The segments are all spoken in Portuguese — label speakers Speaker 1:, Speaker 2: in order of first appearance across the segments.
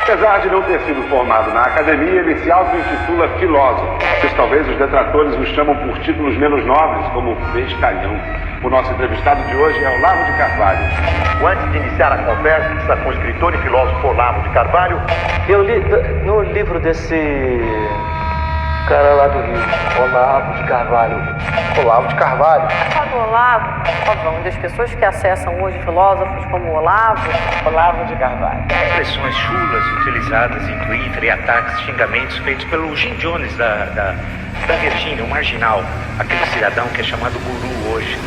Speaker 1: Apesar de não ter sido formado na academia, ele se auto-intitula filósofo. Mas talvez os detratores o chamam por títulos menos nobres, como Bescalhão. O nosso entrevistado de hoje é Olavo de Carvalho.
Speaker 2: Antes de iniciar a conversa com o escritor e filósofo Olavo de Carvalho,
Speaker 3: eu li no livro desse cara lá do Rio, Olavo de Carvalho.
Speaker 2: Olavo de Carvalho.
Speaker 4: Quando Olavo, óbvio, das pessoas que acessam hoje filósofos como Olavo de Carvalho.
Speaker 5: Expressões chulas utilizadas em Twitter e ataques, xingamentos feitos pelo Jim Jones da Virgínia, o marginal, aquele cidadão que é chamado guru hoje.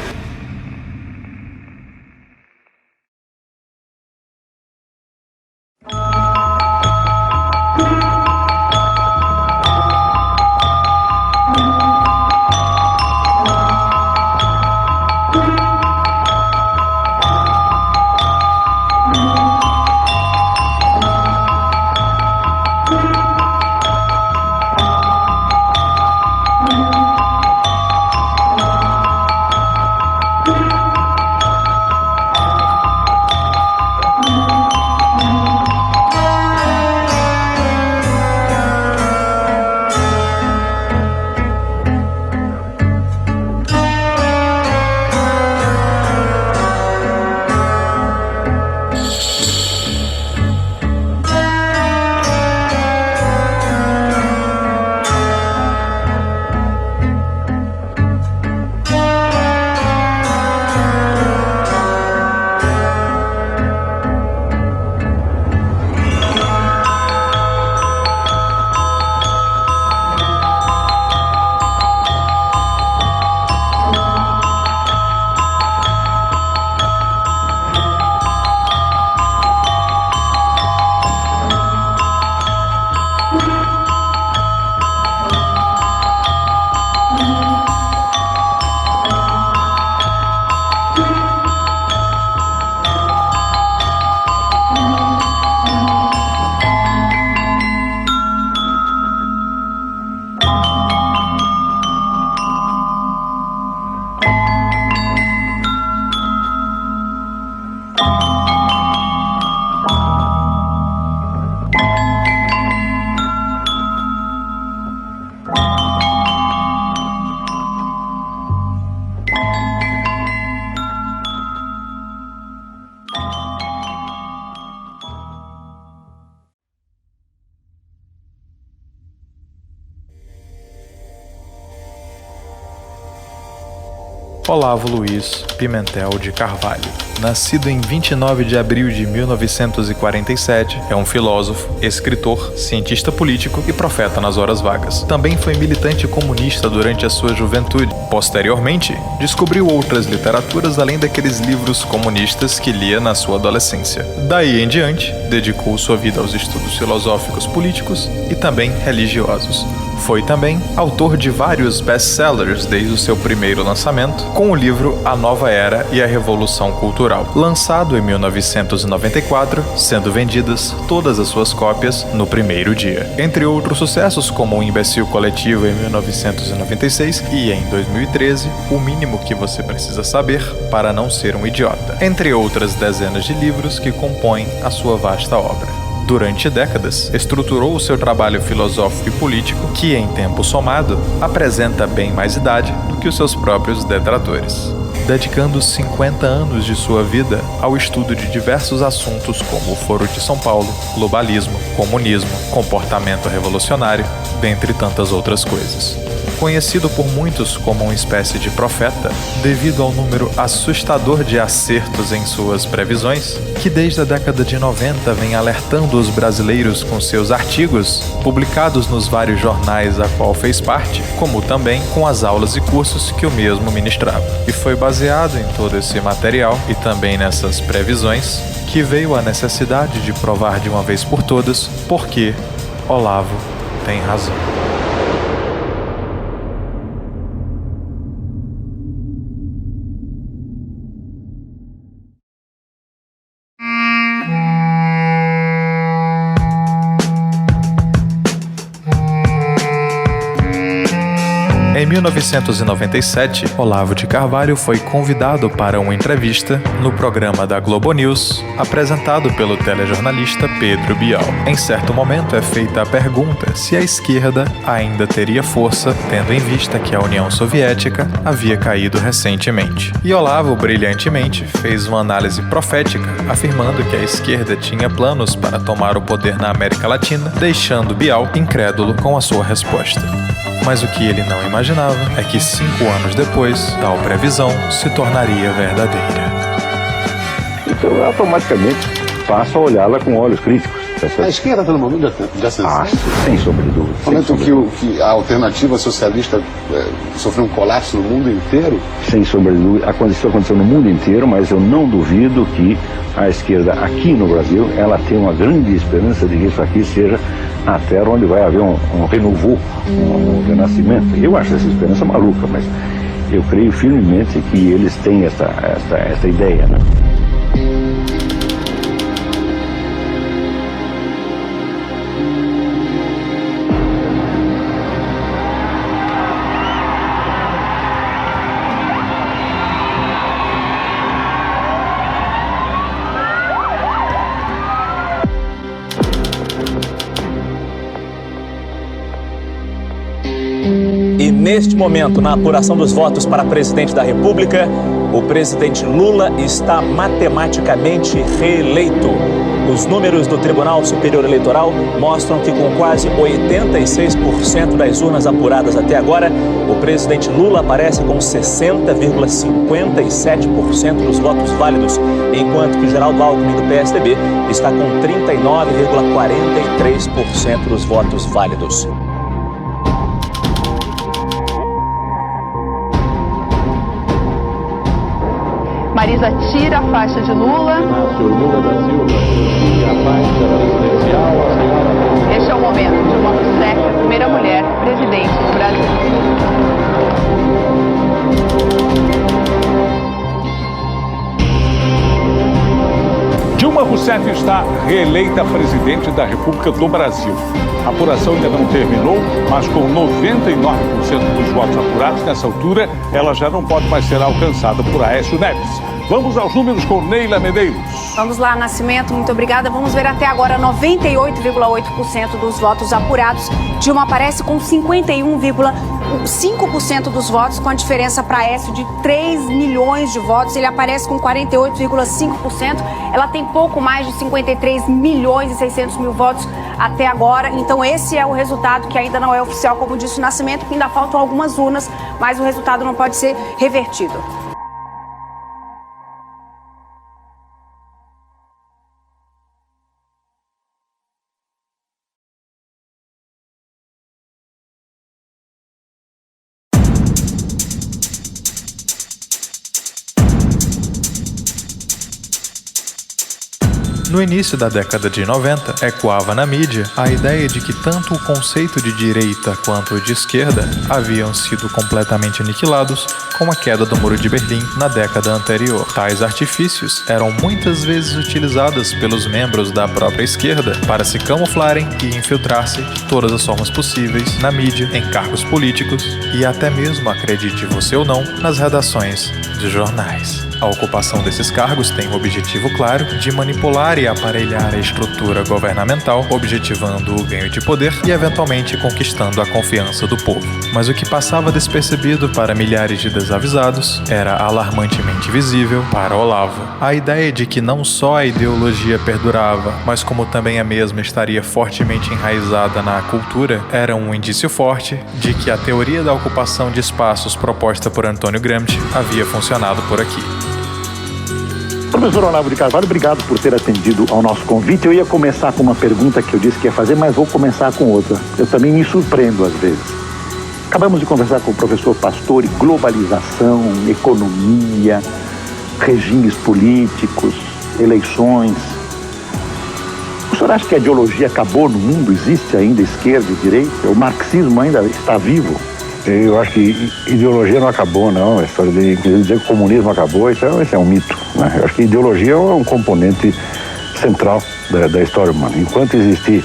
Speaker 6: Olavo Luiz Pimentel de Carvalho. Nascido em 29 de abril de 1947, é um filósofo, escritor, cientista político e profeta nas horas vagas. Também foi militante comunista durante a sua juventude. Posteriormente, descobriu outras literaturas além daqueles livros comunistas que lia na sua adolescência. Daí em diante, dedicou sua vida aos estudos filosóficos políticos e também religiosos. Foi também autor de vários best-sellers desde o seu primeiro lançamento, com o livro A Nova Era e a Revolução Cultural, lançado em 1994, sendo vendidas todas as suas cópias no primeiro dia. Entre outros sucessos, como O Imbecil Coletivo em 1996 e em 2013, O Mínimo que Você Precisa Saber para Não Ser um Idiota, entre outras dezenas de livros que compõem a sua vasta obra. Durante décadas, estruturou o seu trabalho filosófico e político, que, em tempo somado, apresenta bem mais idade do que os seus próprios detratores, dedicando 50 anos de sua vida ao estudo de diversos assuntos como o Foro de São Paulo, globalismo, comunismo, comportamento revolucionário, dentre tantas outras coisas. Conhecido por muitos como uma espécie de profeta, devido ao número assustador de acertos em suas previsões, que desde a década de 90 vem alertando os brasileiros com seus artigos, publicados nos vários jornais a qual fez parte, como também com as aulas e cursos que o mesmo ministrava. E foi baseado em todo esse material e também nessas previsões que veio a necessidade de provar de uma vez por todas porque Olavo tem razão. Em 1997, Olavo de Carvalho foi convidado para uma entrevista no programa da Globo News, apresentado pelo telejornalista Pedro Bial. Em certo momento é feita a pergunta se a esquerda ainda teria força, tendo em vista que a União Soviética havia caído recentemente. E Olavo, brilhantemente, fez uma análise profética, afirmando que a esquerda tinha planos para tomar o poder na América Latina, deixando Bial incrédulo com a sua resposta. Mas o que ele não imaginava é que 5 anos depois, tal previsão se tornaria verdadeira.
Speaker 7: Então eu automaticamente passo a olhá-la com olhos críticos.
Speaker 8: A esquerda está no momento de ascensão?
Speaker 7: Sem sombra de dúvida.
Speaker 8: Momento que a alternativa socialista sofreu um colapso no mundo inteiro?
Speaker 7: Sem sombra de dúvida. Aconteceu no mundo inteiro, mas eu não duvido que a esquerda aqui no Brasil, ela tem uma grande esperança de que isso aqui seja a terra onde vai haver um renovo, um renascimento. Eu acho essa esperança maluca, mas eu creio firmemente que eles têm essa ideia, né?
Speaker 9: E neste momento, na apuração dos votos para presidente da República, o presidente Lula está matematicamente reeleito. Os números do Tribunal Superior Eleitoral mostram que com quase 86% das urnas apuradas até agora, o presidente Lula aparece com 60,57% dos votos válidos, enquanto que Geraldo Alckmin do PSDB está com 39,43% dos votos válidos.
Speaker 10: Marisa tira a faixa de Lula. Este é o momento de Dilma Rousseff, a primeira mulher presidente do Brasil.
Speaker 11: Dilma Rousseff está reeleita presidente da República do Brasil. A apuração ainda não terminou, mas com 99% dos votos apurados, nessa altura, ela já não pode mais ser alcançada por Aécio Neves. Vamos aos números com Neila Medeiros.
Speaker 12: Vamos lá, Nascimento, muito obrigada. Vamos ver até agora 98,8% dos votos apurados. Dilma aparece com 51,5% dos votos, com a diferença para Aécio de 3 milhões de votos. Ele aparece com 48,5%. Ela tem pouco mais de 53 milhões e 600 mil votos até agora. Então esse é o resultado que ainda não é oficial, como disse o Nascimento, que ainda faltam algumas urnas, mas o resultado não pode ser revertido.
Speaker 6: No início da década de 90, ecoava na mídia a ideia de que tanto o conceito de direita quanto o de esquerda haviam sido completamente aniquilados com a queda do Muro de Berlim na década anterior. Tais artifícios eram muitas vezes utilizados pelos membros da própria esquerda para se camuflarem e infiltrar-se de todas as formas possíveis na mídia, em cargos políticos e até mesmo, acredite você ou não, nas redações de jornais. A ocupação desses cargos tem o objetivo claro de manipular e aparelhar a estrutura governamental, objetivando o ganho de poder e eventualmente conquistando a confiança do povo. Mas o que passava despercebido para milhares de desavisados era alarmantemente visível para Olavo. A ideia de que não só a ideologia perdurava, mas como também a mesma estaria fortemente enraizada na cultura, era um indício forte de que a teoria da ocupação de espaços proposta por Antônio Gramsci havia funcionado por aqui.
Speaker 2: Professor Olavo de Carvalho, obrigado por ter atendido ao nosso convite. Eu ia começar com uma pergunta que eu disse que ia fazer, mas vou começar com outra. Eu também me surpreendo às vezes. Acabamos de conversar com o professor Pastore, globalização, economia, regimes políticos, eleições. O senhor acha que a ideologia acabou no mundo? Existe ainda esquerda e direita? O marxismo ainda está vivo?
Speaker 7: Eu acho que ideologia não acabou, não. A história de dizer que o comunismo acabou, isso é um mito, né? Eu acho que ideologia é um componente central da história humana. Enquanto existir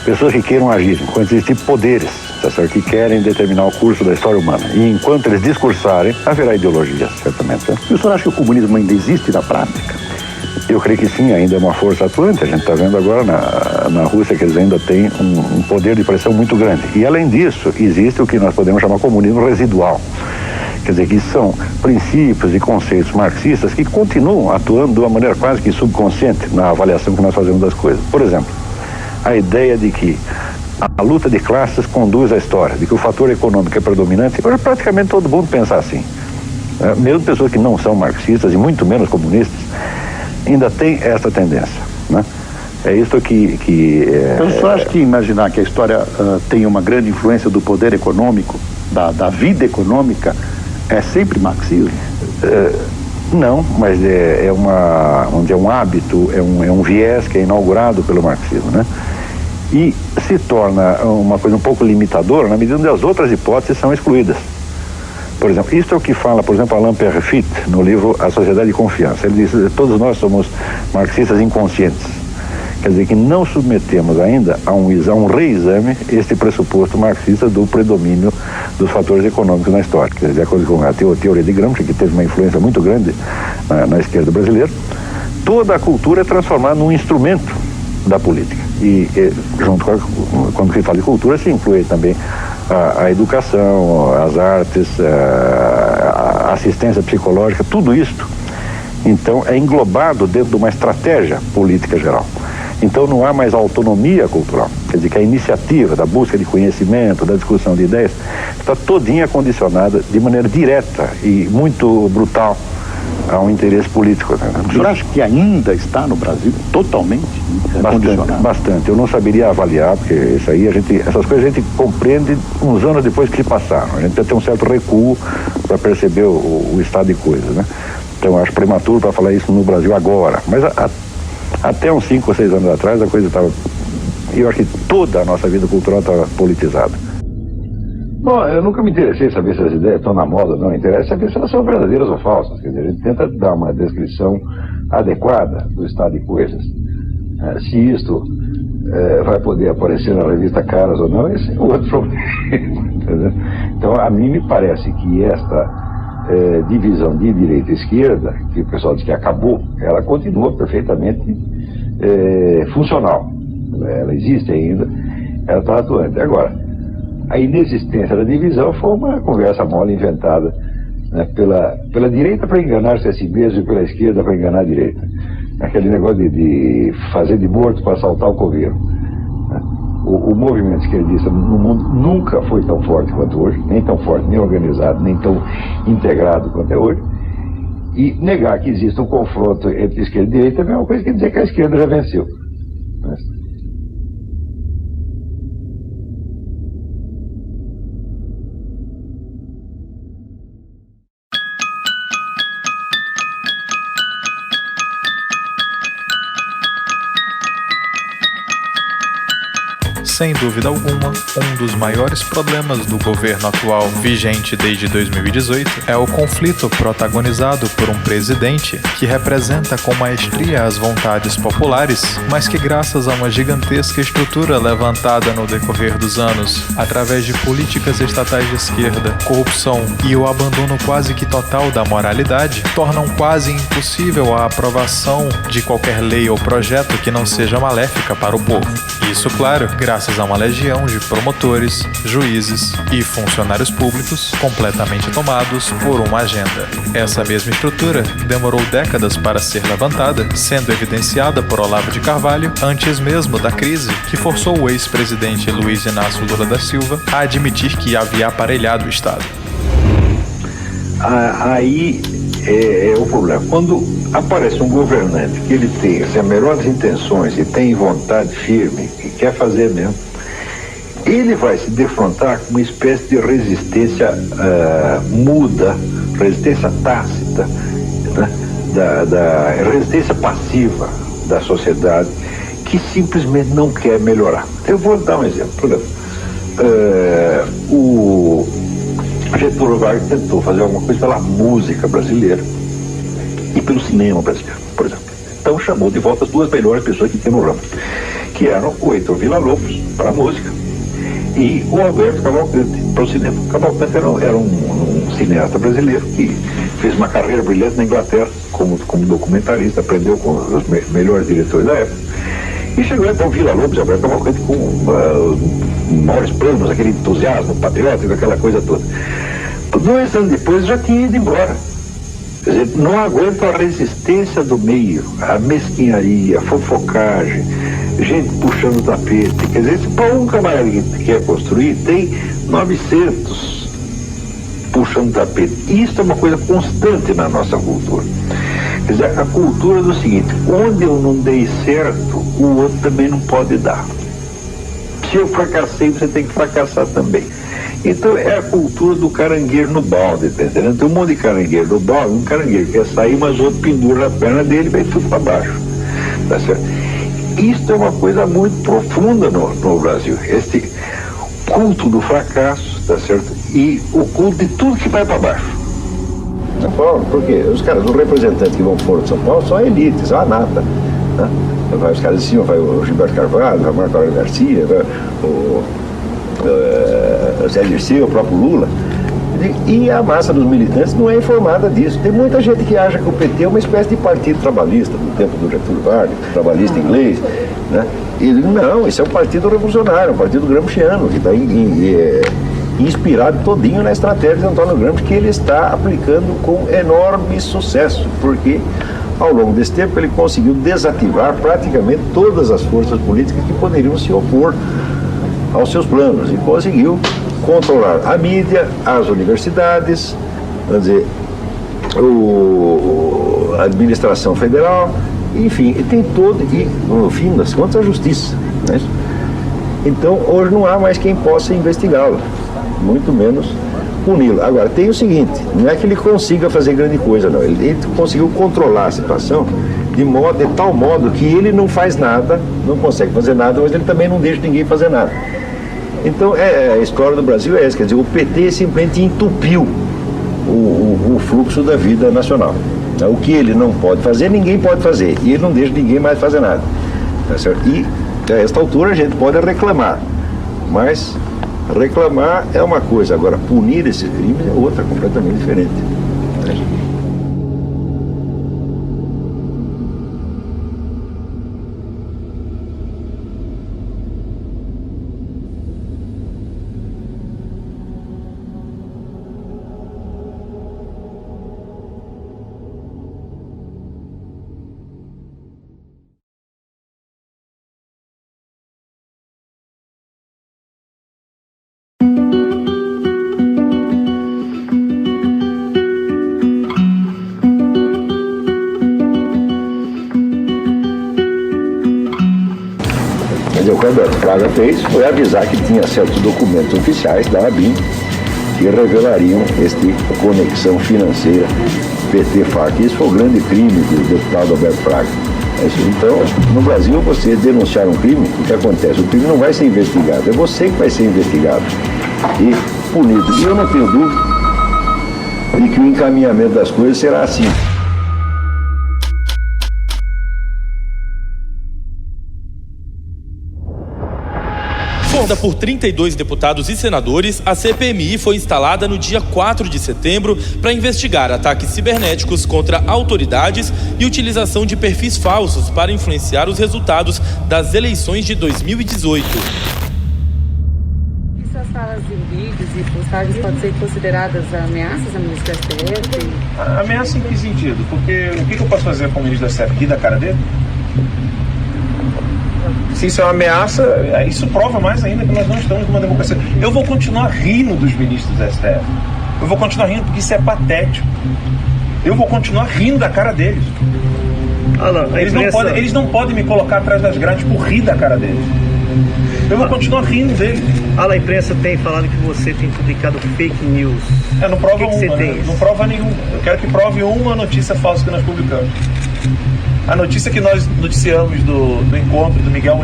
Speaker 7: pessoas que queiram agir, enquanto existir poderes, tá certo? Que querem determinar o curso da história humana. E enquanto eles discursarem, haverá ideologia, certamente. Tá?
Speaker 2: E o senhor acha que o comunismo ainda existe na prática?
Speaker 7: Eu creio que sim, ainda é uma força atuante. A gente está vendo agora na Rússia que eles ainda têm um poder de pressão muito grande. E além disso, existe o que nós podemos chamar de comunismo residual. Quer dizer, que são princípios e conceitos marxistas que continuam atuando de uma maneira quase que subconsciente na avaliação que nós fazemos das coisas. Por exemplo, a ideia de que a luta de classes conduz à história, de que o fator econômico é predominante. Agora, praticamente todo mundo pensa assim. Mesmo pessoas que não são marxistas e muito menos comunistas, ainda tem essa tendência, né? É isso que
Speaker 2: Eu só acho que imaginar que a história tem uma grande influência do poder econômico, da vida econômica, é sempre marxismo?
Speaker 7: Não, mas onde é um hábito, é um viés que é inaugurado pelo marxismo, né? E se torna uma coisa um pouco limitadora na medida onde as outras hipóteses são excluídas. Por exemplo, isso é o que fala, por exemplo, Alain Peyrefitte, no livro A Sociedade de Confiança. Ele diz: todos nós somos marxistas inconscientes. Quer dizer que não submetemos ainda a um reexame este pressuposto marxista do predomínio dos fatores econômicos na história. Quer dizer, de acordo com a teoria de Gramsci, que teve uma influência muito grande na esquerda brasileira, toda a cultura é transformada num instrumento da política. E junto quando se fala de cultura, se inclui também a educação, as artes, a assistência psicológica, tudo isto, então, é englobado dentro de uma estratégia política geral. Então não há mais autonomia cultural, quer dizer que a iniciativa da busca de conhecimento, da discussão de ideias, está todinha condicionada de maneira direta e muito brutal a um interesse político.
Speaker 2: O senhor acha que ainda está no Brasil totalmente condicionado?
Speaker 7: Bastante. Eu não saberia avaliar, porque essas coisas a gente compreende uns anos depois que se passaram. A gente tem que ter um certo recuo para perceber o estado de coisas, né? Então acho prematuro para falar isso no Brasil agora, mas até uns 5 ou 6 anos atrás a coisa estava... Eu acho que toda a nossa vida cultural estava politizada. Bom, eu nunca me interessei em saber se as ideias estão na moda ou não. Interessa saber se elas são verdadeiras ou falsas. Quer dizer, a gente tenta dar uma descrição adequada do estado de coisas. Se isto vai poder aparecer na revista Caras ou não, esse é outro problema. Então, a mim me parece que esta divisão de direita e esquerda, que o pessoal diz que acabou, ela continua perfeitamente funcional. Ela existe ainda, ela está atuante. Agora, a inexistência da divisão foi uma conversa mole inventada, né, pela direita para enganar-se a si mesmo e pela esquerda para enganar a direita. Aquele negócio de fazer de morto para assaltar o coveiro. Né? O movimento esquerdista no mundo nunca foi tão forte quanto hoje, nem tão forte, nem organizado, nem tão integrado quanto é hoje. E negar que existe um confronto entre esquerda e direita é a mesma coisa que dizer que a esquerda já venceu. Né?
Speaker 6: Sem dúvida alguma, um dos maiores problemas do governo atual, vigente desde 2018, é o conflito protagonizado por um presidente que representa com maestria as vontades populares, mas que, graças a uma gigantesca estrutura levantada no decorrer dos anos, através de políticas estatais de esquerda, corrupção e o abandono quase que total da moralidade, tornam quase impossível a aprovação de qualquer lei ou projeto que não seja maléfica para o povo. Isso, claro, graças a uma legião de promotores, juízes e funcionários públicos completamente tomados por uma agenda. Essa mesma estrutura demorou décadas para ser levantada, sendo evidenciada por Olavo de Carvalho antes mesmo da crise que forçou o ex-presidente Luiz Inácio Lula da Silva a admitir que havia aparelhado o Estado.
Speaker 7: Aí é o problema. Quando aparece um governante que ele tem as melhores intenções e tem vontade firme, que quer fazer mesmo, ele vai se defrontar com uma espécie de resistência muda, resistência tácita, né? da resistência passiva da sociedade, que simplesmente não quer melhorar. Eu vou dar um exemplo. Por exemplo, o Getúlio Vargas tentou fazer alguma coisa pela música brasileira e pelo cinema brasileiro, por exemplo. Então chamou de volta as duas melhores pessoas que tinha no ramo, que eram o Heitor Villa-Lobos para a música
Speaker 2: E o Alberto Cavalcante, para o cinema. Cavalcante era um cineasta brasileiro que fez uma carreira brilhante na Inglaterra como documentarista, aprendeu com os melhores diretores da época. E chegou então Vila Lobos, Alberto Cavalcante, com maiores planos, aquele entusiasmo patriótico, aquela coisa toda. 2 anos depois já tinha ido embora. Quer dizer, não aguento a resistência do meio, a mesquinharia, a fofocagem, gente puxando o tapete. Quer dizer, se para um camarada que quer construir, tem 900 puxando o tapete. Isso é uma coisa constante na nossa cultura. Quer dizer, a cultura é do seguinte: onde eu não dei certo, o outro também não pode dar. Se eu fracassei, você tem que fracassar também. Então é a cultura do caranguejo no balde, tá entendendo? Tem um monte de caranguejo no balde, um caranguejo quer sair, mas outro pendura na perna dele e vai tudo para baixo, tá certo? Isso é uma coisa muito profunda no Brasil, este culto do fracasso, tá certo? E o culto de tudo que vai para baixo.
Speaker 7: São Paulo, porque os caras, os representantes que vão for de São Paulo são elites, são a nata, né? Vai os caras de cima, vai o Gilberto Carvalho, vai o Marco Aurélio Garcia, vai o Zé Dirceu, o próprio Lula. E a massa dos militantes não é informada disso. Tem muita gente que acha que o PT é uma espécie de partido trabalhista, do tempo do Getúlio Vargas, trabalhista inglês, né? E não, esse é um partido revolucionário, um partido gramsciano, que está inspirado todinho na estratégia de Antônio Gramsci, que ele está aplicando com enorme sucesso, porque ao longo desse tempo ele conseguiu desativar praticamente todas as forças políticas que poderiam se opor aos seus planos, e conseguiu controlar a mídia, as universidades, vamos dizer, a administração federal, enfim, e tem todo, e no fim das contas a justiça, né? Então hoje não há mais quem possa investigá-lo, muito menos puni-lo. Agora tem o seguinte, não é que ele consiga fazer grande coisa, não, ele conseguiu controlar a situação de tal modo que ele não faz nada, não consegue fazer nada, mas ele também não deixa ninguém fazer nada. Então a história do Brasil é essa, quer dizer, o PT simplesmente entupiu o fluxo da vida nacional. O que ele não pode fazer, ninguém pode fazer, e ele não deixa ninguém mais fazer nada, tá certo? E a esta altura a gente pode reclamar, mas reclamar é uma coisa, agora punir esse crime é outra, completamente diferente, né? O que o Alberto Fraga fez foi avisar que tinha certos documentos oficiais da ABIN que revelariam esta conexão financeira PT-FARC. Isso foi o grande crime do deputado Alberto Fraga. Então, no Brasil, você denunciar um crime, o que acontece? O crime não vai ser investigado, é você que vai ser investigado e punido. E eu não tenho dúvida de que o encaminhamento das coisas será assim.
Speaker 13: Formada por 32 deputados e senadores, a CPMI foi instalada no dia 4 de setembro para investigar ataques cibernéticos contra autoridades e utilização de perfis falsos para influenciar os resultados das eleições de 2018.
Speaker 14: Essas falas em vídeos e postagens podem ser consideradas ameaças ao ministro da STF?
Speaker 15: Ameaça em que sentido? Porque o que eu posso fazer com o ministro da STF? Rir da cara dele? Se isso é uma ameaça, isso prova mais ainda que nós não estamos numa democracia. Eu vou continuar rindo dos ministros da STF. Eu vou continuar rindo porque isso é patético. Eu vou continuar rindo da cara deles. Eles não podem me colocar atrás das grades por rir da cara deles. Eu vou continuar rindo deles.
Speaker 3: A imprensa tem falado que você tem publicado fake news.
Speaker 15: Não prova uma, né? Não prova nenhuma. Eu quero que prove uma notícia falsa que nós publicamos. A notícia que nós noticiamos do encontro do Miguel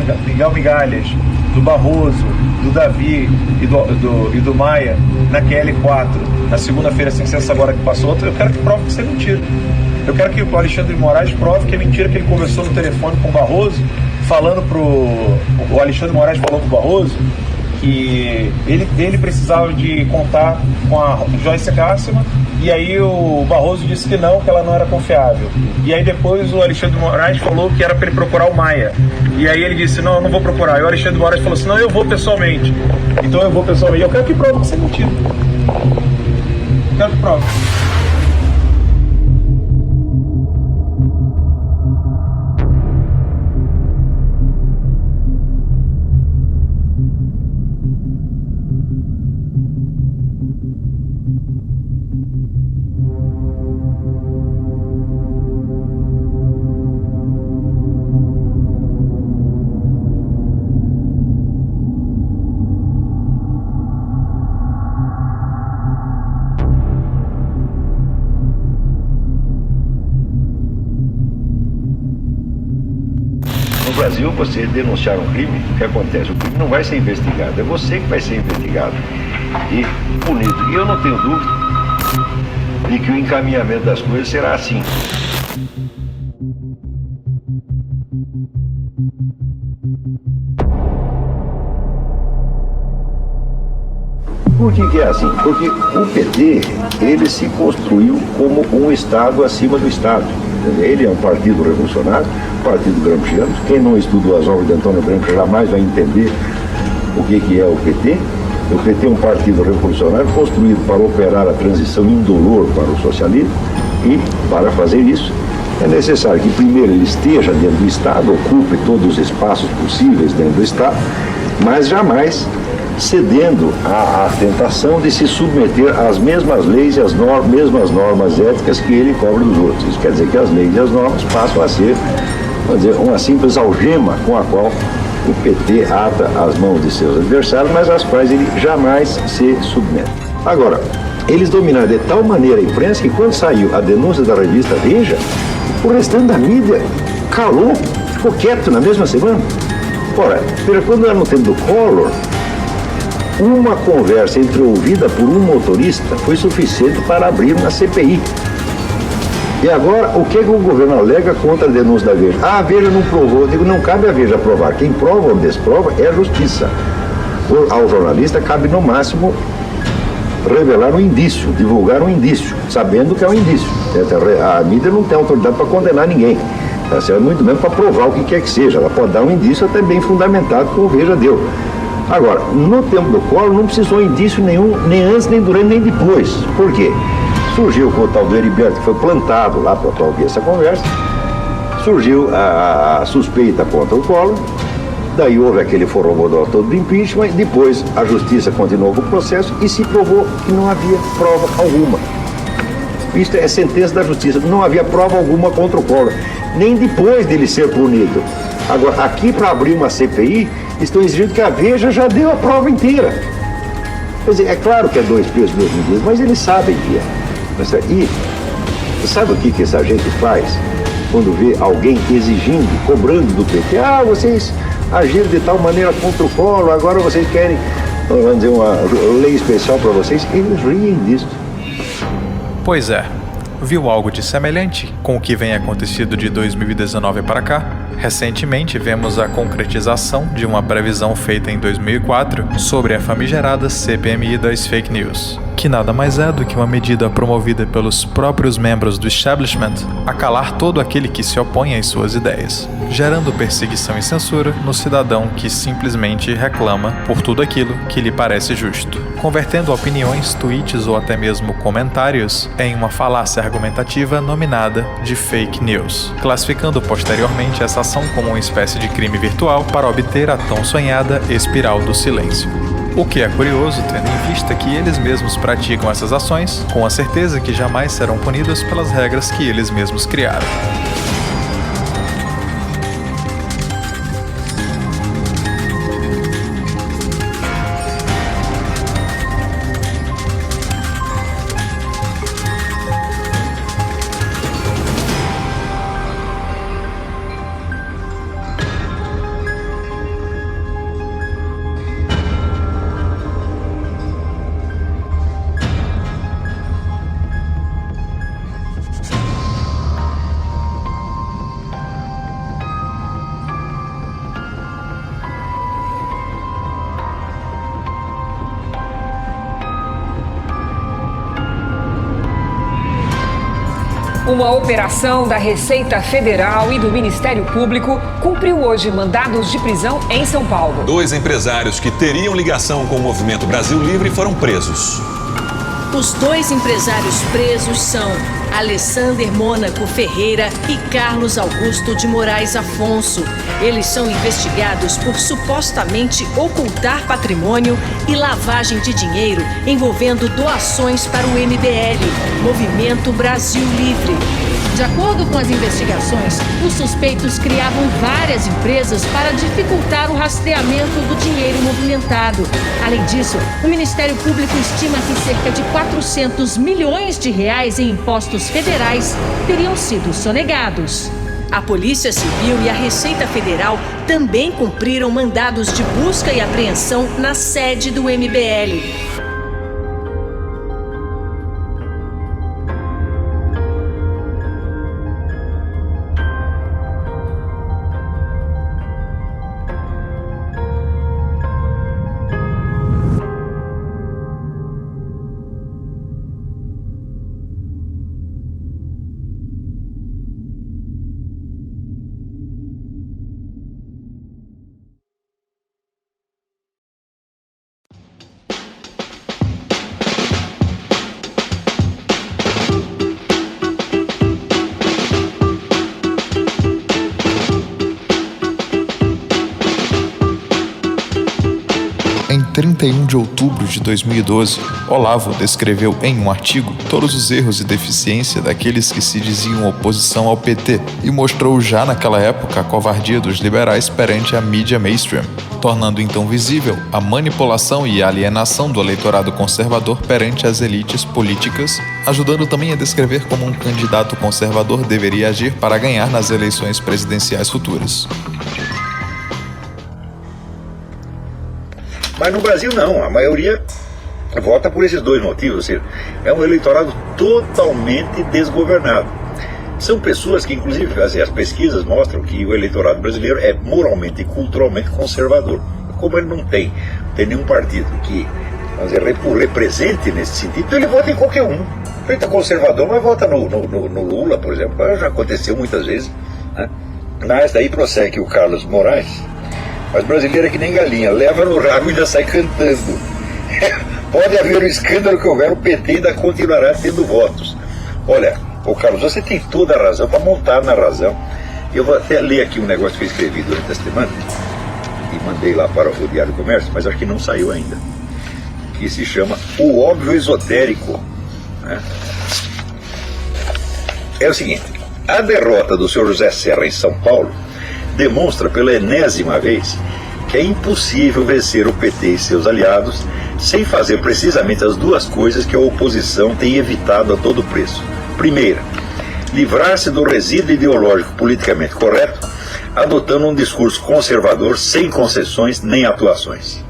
Speaker 15: Migalhas, do Barroso, do Davi e do Maia na QL4, na segunda-feira, sem ser essa agora que passou, eu quero que prove que isso é mentira. Eu quero que o Alexandre de Moraes prove que é mentira que ele conversou no telefone com o Barroso, o Alexandre de Moraes falou com o Barroso que ele precisava de contar com a Joyce Hasselmann, e aí o Barroso disse que ela não era confiável. E aí depois o Alexandre de Moraes falou que era para ele procurar o Maia. E aí ele disse, não, eu não vou procurar. E o Alexandre de Moraes falou assim, não, eu vou pessoalmente. Então eu vou pessoalmente. Eu quero que prove que você é mentido. Quero que prove.
Speaker 7: No Brasil, você denunciar um crime, o que acontece? O crime não vai ser investigado, é você que vai ser investigado e punido. E eu não tenho dúvida de que o encaminhamento das coisas será assim. Por que é assim? Porque o PT, ele se construiu como um Estado acima do Estado. Ele é um partido revolucionário, partido gramsciano. Quem não estudou as obras de Antônio Branco jamais vai entender o que é o PT. O PT é um partido revolucionário construído para operar a transição indolor para o socialismo, e para fazer isso é necessário que primeiro ele esteja dentro do Estado, ocupe todos os espaços possíveis dentro do Estado, mas jamais cedendo à tentação de se submeter às mesmas leis e às mesmas normas éticas que ele cobra dos outros. Isso quer dizer que as leis e as normas passam a ser, vamos dizer, uma simples algema com a qual o PT ata as mãos de seus adversários, mas às quais ele jamais se submete. Agora, eles dominaram de tal maneira a imprensa que quando saiu a denúncia da revista Veja, o restante da mídia calou, ficou quieto na mesma semana. Ora, quando era no tempo do Collor, uma conversa entreouvida por um motorista foi suficiente para abrir uma CPI. E agora, o que o governo alega contra a denúncia da Veja? Ah, a Veja não provou. Eu digo, não cabe a Veja provar. Quem prova ou desprova é a justiça. Ao jornalista cabe, no máximo, revelar um indício, divulgar um indício, sabendo que é um indício. A mídia não tem autoridade para condenar ninguém. É muito menos para provar o que quer que seja. Ela pode dar um indício até bem fundamentado, como o Veja deu. Agora, no tempo do Collor não precisou indício nenhum, nem antes, nem durante, nem depois. Por quê? Surgiu com o tal do Heriberto, que foi plantado lá para ouvir essa conversa, surgiu a suspeita contra o Collor, daí houve aquele forrobodó todo do impeachment, depois a justiça continuou com o processo e se provou que não havia prova alguma. Isto é sentença da justiça, não havia prova alguma contra o Collor, nem depois dele ser punido. Agora, aqui para abrir uma CPI, estão exigindo que a Veja já deu a prova inteira. Quer dizer, é claro que é 2 pesos, 2 medidas, mas eles sabem que é. E sabe o que essa gente faz quando vê alguém exigindo, cobrando do PT? Ah, vocês agiram de tal maneira contra o Collor, agora vocês querem, vamos dizer, uma lei especial para vocês. Eles riem disso.
Speaker 6: Pois é. Viu algo de semelhante com o que vem acontecido de 2019 para cá? Recentemente vemos a concretização de uma previsão feita em 2004 sobre a famigerada CPMI das fake news, que nada mais é do que uma medida promovida pelos próprios membros do establishment a calar todo aquele que se opõe às suas ideias, gerando perseguição e censura no cidadão que simplesmente reclama por tudo aquilo que lhe parece justo, convertendo opiniões, tweets ou até mesmo comentários em uma falácia argumentativa nominada de fake news, classificando posteriormente essa ação como uma espécie de crime virtual para obter a tão sonhada espiral do silêncio. O que é curioso, tendo em vista que eles mesmos praticam essas ações, com a certeza que jamais serão punidos pelas regras que eles mesmos criaram.
Speaker 16: Uma operação da Receita Federal e do Ministério Público cumpriu hoje mandados de prisão em São Paulo.
Speaker 17: 2 empresários que teriam ligação com o Movimento Brasil Livre foram presos.
Speaker 18: Os 2 empresários presos são Alessander Mônaco Ferreira e Carlos Augusto de Moraes Afonso. Eles são investigados por supostamente ocultar patrimônio e lavagem de dinheiro envolvendo doações para o MBL, Movimento Brasil Livre. De acordo com as investigações, os suspeitos criavam várias empresas para dificultar o rastreamento do dinheiro movimentado. Além disso, o Ministério Público estima que cerca de 400 milhões de reais em impostos federais teriam sido sonegados. A Polícia Civil e a Receita Federal também cumpriram mandados de busca e apreensão na sede do MBL.
Speaker 6: Em 31 de outubro de 2012, Olavo descreveu em um artigo todos os erros e deficiência daqueles que se diziam oposição ao PT e mostrou já naquela época a covardia dos liberais perante a mídia mainstream, tornando então visível a manipulação e a alienação do eleitorado conservador perante as elites políticas, ajudando também a descrever como um candidato conservador deveria agir para ganhar nas eleições presidenciais futuras.
Speaker 7: Mas no Brasil não, a maioria vota por esses 2 motivos, ou seja, é um eleitorado totalmente desgovernado. São pessoas que, inclusive, as pesquisas mostram que o eleitorado brasileiro é moralmente e culturalmente conservador. Como ele não tem nenhum partido que, vamos dizer, represente nesse sentido, então ele vota em qualquer um. Ele é conservador, mas vota no Lula, por exemplo. Já aconteceu muitas vezes, né? Mas daí prossegue o Carlos Moraes. Mas brasileiro é que nem galinha, leva no rabo e ainda sai cantando. Pode haver o escândalo que houver, o PT ainda continuará tendo votos. Olha, ô Carlos, você tem toda a razão, para montar na razão. Eu vou até ler aqui um negócio que eu escrevi durante a semana, e mandei lá para o Diário do Comércio, mas acho que não saiu ainda, que se chama O Óbvio Esotérico. Né? É o seguinte, a derrota do senhor José Serra em São Paulo demonstra pela enésima vez que é impossível vencer o PT e seus aliados sem fazer precisamente as 2 coisas que a oposição tem evitado a todo preço. Primeira, livrar-se do resíduo ideológico politicamente correto, adotando um discurso conservador sem concessões nem atuações.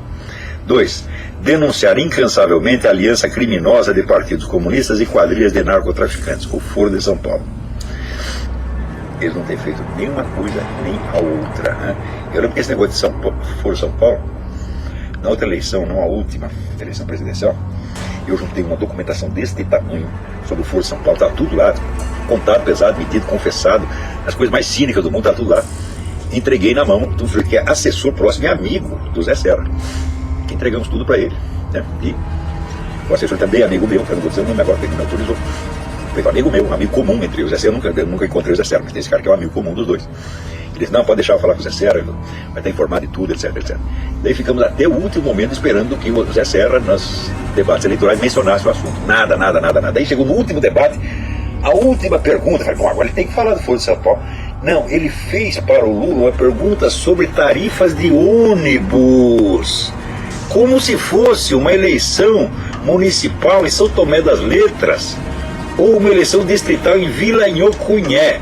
Speaker 7: 2, denunciar incansavelmente a aliança criminosa de partidos comunistas e quadrilhas de narcotraficantes, o Foro de São Paulo. Eles não têm feito nenhuma coisa nem a outra, né? Eu lembro que esse negócio de Foro São Paulo, na outra eleição, não a última eleição presidencial, eu juntei uma documentação desse tamanho sobre o Foro São Paulo, tá tudo lá, contado, pesado, medido, confessado, as coisas mais cínicas do mundo, tá tudo lá. Entreguei na mão do sujeito que é assessor próximo e amigo do Zé Serra. Entregamos tudo para ele, né? E o assessor também é amigo meu, eu não vou dizer o nome agora, porque ele me autorizou. Foi amigo meu, amigo comum entre os Zé Serra. Eu nunca encontrei o Zé Serra, mas tem esse cara que é um amigo comum dos 2. Ele disse, não, pode deixar eu falar com o Zé Serra, vai estar informado de tudo, etc, etc. Daí ficamos até o último momento esperando que o Zé Serra, nos debates eleitorais, mencionasse o assunto. Nada. Daí chegou no último debate, a última pergunta, falei, bom, agora ele tem que falar do Foro de São Paulo. Não, ele fez para o Lula uma pergunta sobre tarifas de ônibus, como se fosse uma eleição municipal em São Tomé das Letras, ou uma eleição distrital em Vila Inhocunhé.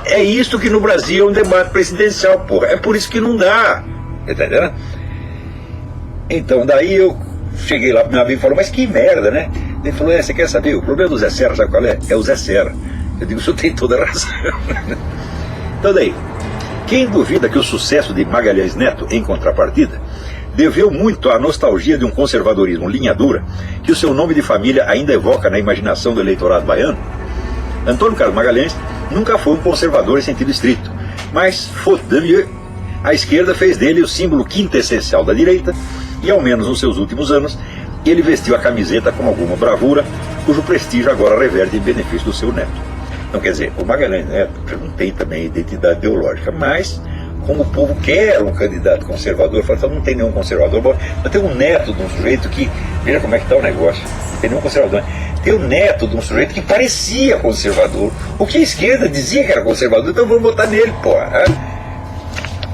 Speaker 7: É isso que no Brasil é um debate presidencial, porra. É por isso que não dá. Tá entendendo? Então, daí eu cheguei lá pro meu amigo e falou, mas que merda, né? Ele falou, você quer saber? O problema do Zé Serra, sabe qual é? É o Zé Serra. Eu digo, o senhor tem toda a razão. Então daí, quem duvida que o sucesso de Magalhães Neto, em contrapartida, deveu muito à nostalgia de um conservadorismo linha dura que o seu nome de família ainda evoca na imaginação do eleitorado baiano, Antônio Carlos Magalhães nunca foi um conservador em sentido estrito, mas, faute de mieux, a esquerda fez dele o símbolo quintessencial da direita e, ao menos nos seus últimos anos, ele vestiu a camiseta com alguma bravura, cujo prestígio agora reverte em benefício do seu neto. Não quer dizer, o Magalhães Neto não tem também identidade ideológica, mas como o povo quer um candidato conservador, fala, então não tem nenhum conservador, mas tem um neto de um sujeito que, veja como é que está o negócio, não tem nenhum conservador, tem o neto de um sujeito que parecia conservador, o que a esquerda dizia que era conservador, então vamos votar nele, porra.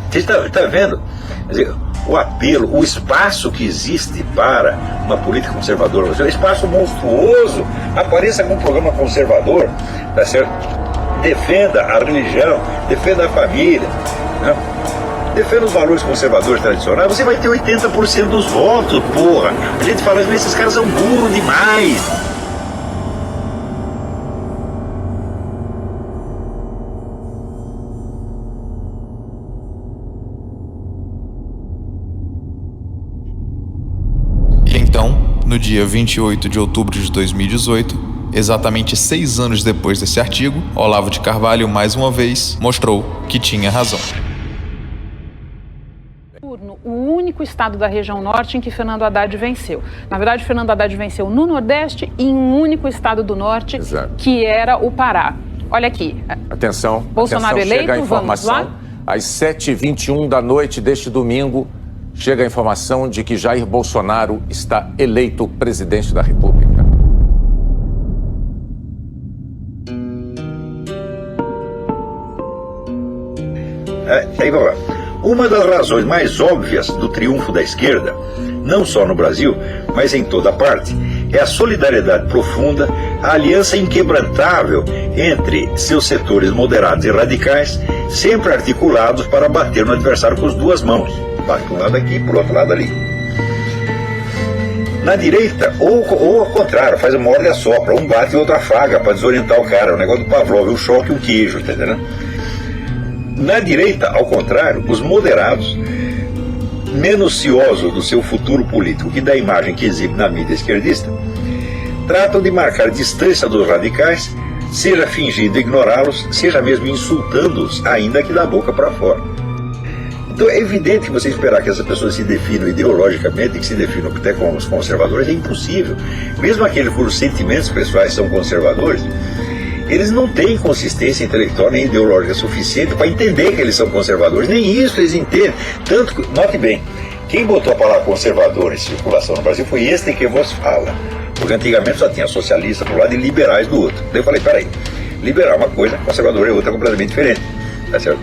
Speaker 7: Você está vendo? Quer dizer, o apelo, o espaço que existe para uma política conservadora, é um espaço monstruoso. Apareça com um programa conservador, tá certo? Defenda a religião, defenda a família, né? Defenda os valores conservadores tradicionais, você vai ter 80% dos votos, porra. A gente fala, mas esses caras são burros demais.
Speaker 6: No dia 28 de outubro de 2018, exatamente 6 anos depois desse artigo, Olavo de Carvalho, mais uma vez, mostrou que tinha razão.
Speaker 19: O único estado da região norte em que Fernando Haddad venceu. Na verdade, Fernando Haddad venceu no Nordeste e em um único estado do Norte, que era o Pará. Olha aqui.
Speaker 20: Atenção,
Speaker 19: Bolsonaro eleito,
Speaker 20: chega a informação,
Speaker 19: vamos lá.
Speaker 20: Às 7h21 da noite deste domingo, chega a informação de que Jair Bolsonaro está eleito presidente da República.
Speaker 7: Aí vamos lá. Uma das razões mais óbvias do triunfo da esquerda, não só no Brasil, mas em toda parte, é a solidariedade profunda, a aliança inquebrantável entre seus setores moderados e radicais, sempre articulados para bater no adversário com as duas mãos. Bate para um lado aqui, para o outro lado ali. Na direita, ou ao contrário, faz uma ordem assopra, um bate e outro afaga para desorientar o cara. O negócio do Pavlov, um choque e um queijo, tá entendendo? Na direita, ao contrário, os moderados, menos ciosos do seu futuro político e da imagem que exibe na mídia esquerdista, tratam de marcar distância dos radicais, seja fingindo ignorá-los, seja mesmo insultando-os, ainda que da boca para fora. Então é evidente que você esperar que essas pessoas se definam ideologicamente, que se definam até como os conservadores, é impossível. Mesmo aqueles cujos sentimentos pessoais são conservadores, eles não têm consistência intelectual nem ideológica suficiente para entender que eles são conservadores. Nem isso eles entendem. Tanto que, note bem, quem botou a palavra conservador em circulação no Brasil foi este que vos fala. Porque antigamente só tinha socialista por um lado e liberais do outro. Daí eu falei, peraí, liberal é uma coisa, conservador é outra completamente diferente. Tá certo?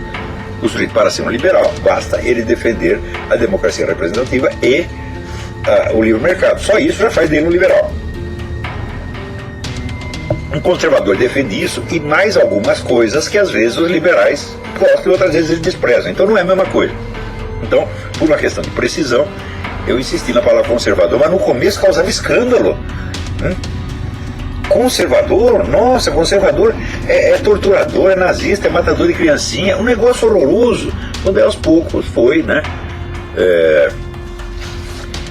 Speaker 7: O sujeito, para ser um liberal, basta ele defender a democracia representativa e o livre mercado. Só isso já faz dele um liberal. Um conservador defende isso e mais algumas coisas que às vezes os liberais gostam e outras vezes eles desprezam. Então não é a mesma coisa. Então, por uma questão de precisão, eu insisti na palavra conservador, mas no começo causava escândalo. Conservador? Nossa, conservador é torturador, é nazista, é matador de criancinha, um negócio horroroso. Quando aos poucos foi, né?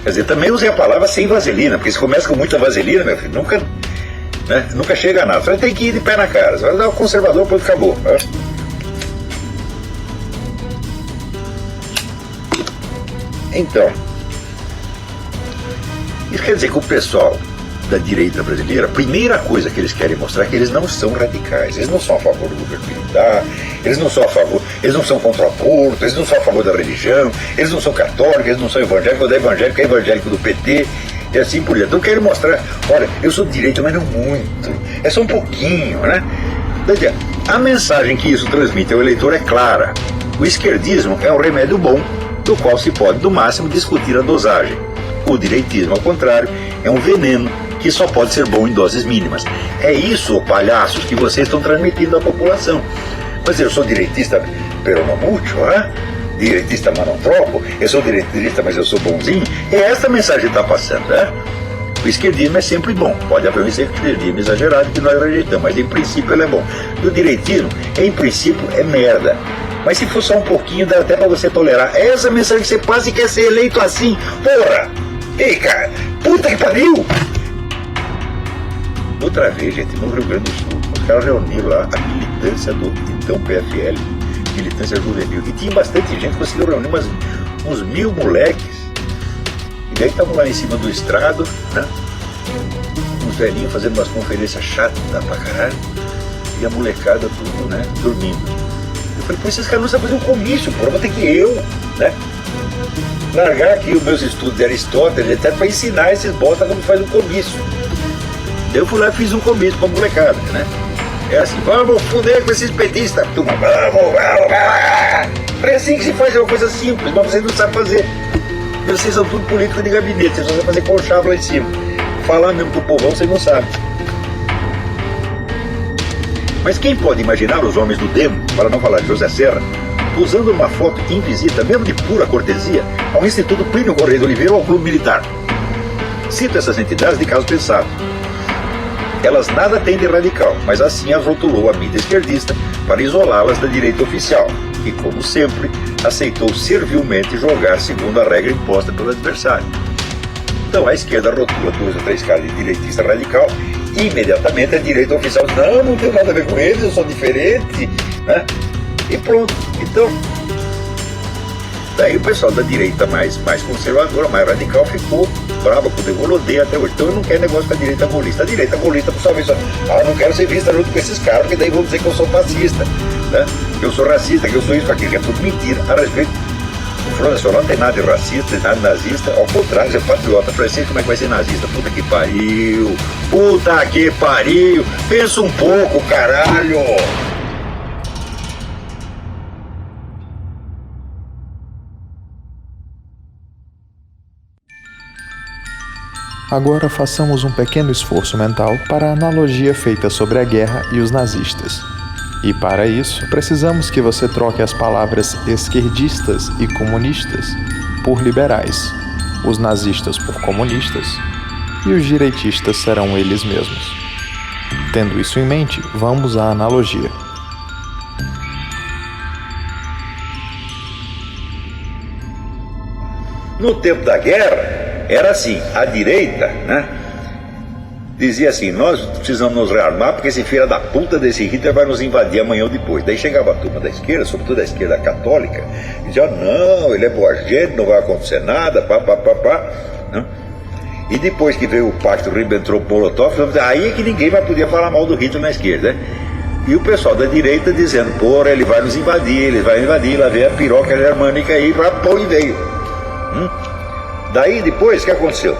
Speaker 7: Quer dizer, também usei a palavra sem vaselina, porque se começa com muita vaselina, meu filho, nunca chega a nada. Você tem que ir de pé na cara. Você vai dar o conservador, pronto, acabou. Então, isso quer dizer que o pessoal da direita brasileira, a primeira coisa que eles querem mostrar é que eles não são radicais, eles não são a favor do governo militar, eles não são a favor, eles não são contra o aborto, eles não são a favor da religião, eles não são católicos, eles não são evangélicos, o evangélico é evangélico do PT, e assim por diante. Então eu quero mostrar, olha, eu sou de direita, mas não muito, é só um pouquinho, né? A mensagem que isso transmite ao eleitor é clara: o esquerdismo é um remédio bom, do qual se pode, no máximo, discutir a dosagem. O direitismo, ao contrário, é um veneno que só pode ser bom em doses mínimas. É isso, palhaços, que vocês estão transmitindo à população. Mas eu sou direitista, pero no mucho, direitista, mas não troco. Eu sou direitista, mas eu sou bonzinho. É essa a mensagem que está passando, O esquerdismo é sempre bom. Pode haver um esquerdismo exagerado que nós rejeitamos, mas em princípio ele é bom. O direitismo, em princípio, é merda. Mas se for só um pouquinho, dá até para você tolerar. É essa mensagem que você passa e quer ser eleito assim. Porra! Ei, cara! Puta que pariu! Outra vez, gente, no Rio Grande do Sul,
Speaker 21: caras reuniram lá a militância do então PFL, militância juvenil. E tinha bastante gente, conseguiu reunir uns 1000 moleques. E daí estavam lá em cima do estrado, né? Uns velhinhos fazendo umas conferências chatas pra caralho. E a molecada tudo, né? Dormindo. Eu falei, pô, esses caras não sabem fazer um comício, pô, vou ter que eu, né? Largar aqui os meus estudos de Aristóteles, até para ensinar esses bosta como faz um comício. Daí eu fui lá e fiz um comício pra molecada, né? É assim, vamos fuder com esses petistas, turma, vamos. É assim que se faz, é uma coisa simples, mas vocês não sabem fazer. Vocês são tudo político de gabinete, vocês só sabem fazer conchavo lá em cima. Falar mesmo pro povão, vocês não sabem. Mas quem pode imaginar os homens do Demo, para não falar de José Serra, usando uma foto em visita, mesmo de pura cortesia, ao Instituto Plínio Correia de Oliveira ou ao Clube Militar? Cito essas entidades de caso pensado. Elas nada têm de radical, mas assim as rotulou a mídia esquerdista para isolá-las da direita oficial, que, como sempre, aceitou servilmente jogar segundo a regra imposta pelo adversário. Então a esquerda rotula 2 ou 3 caras de direitista radical e imediatamente a direita oficial diz, não tem nada a ver com eles, eu sou diferente, né? E pronto. Então, daí o pessoal da direita mais conservadora, mais radical, ficou brava com o De Gaulle, odeia até hoje. Então eu não quero negócio com a direita golista. A direita golista, por sua vez, não quero ser vista junto com esses caras, porque daí vão dizer que eu sou fascista, né? Que eu sou racista, que eu sou isso, aquilo, que é tudo mentira a respeito. O Front Nacional não tem nada de racista, tem nada de nazista, ao contrário, você é patriota. Francês, como é que vai ser nazista? Puta que pariu! Puta que pariu! Pensa um pouco, caralho!
Speaker 6: Agora façamos um pequeno esforço mental para a analogia feita sobre a guerra e os nazistas. E para isso, precisamos que você troque as palavras esquerdistas e comunistas por liberais, os nazistas por comunistas e os direitistas serão eles mesmos. Tendo isso em mente, vamos à analogia.
Speaker 21: No tempo da guerra, era assim, a direita, né, dizia assim, nós precisamos nos rearmar porque esse filho da puta desse Hitler vai nos invadir amanhã ou depois. Daí chegava a turma da esquerda, sobretudo a esquerda católica, e dizia, não, ele é boa gente, não vai acontecer nada, né? E depois que veio o pacto Ribbentrop-Molotov, aí é que ninguém vai poder falar mal do Hitler na esquerda, né? E o pessoal da direita dizendo, porra, ele vai nos invadir, ele vai invadir, lá vem a piroca germânica aí, vai pôr e veio. Daí depois, o que aconteceu?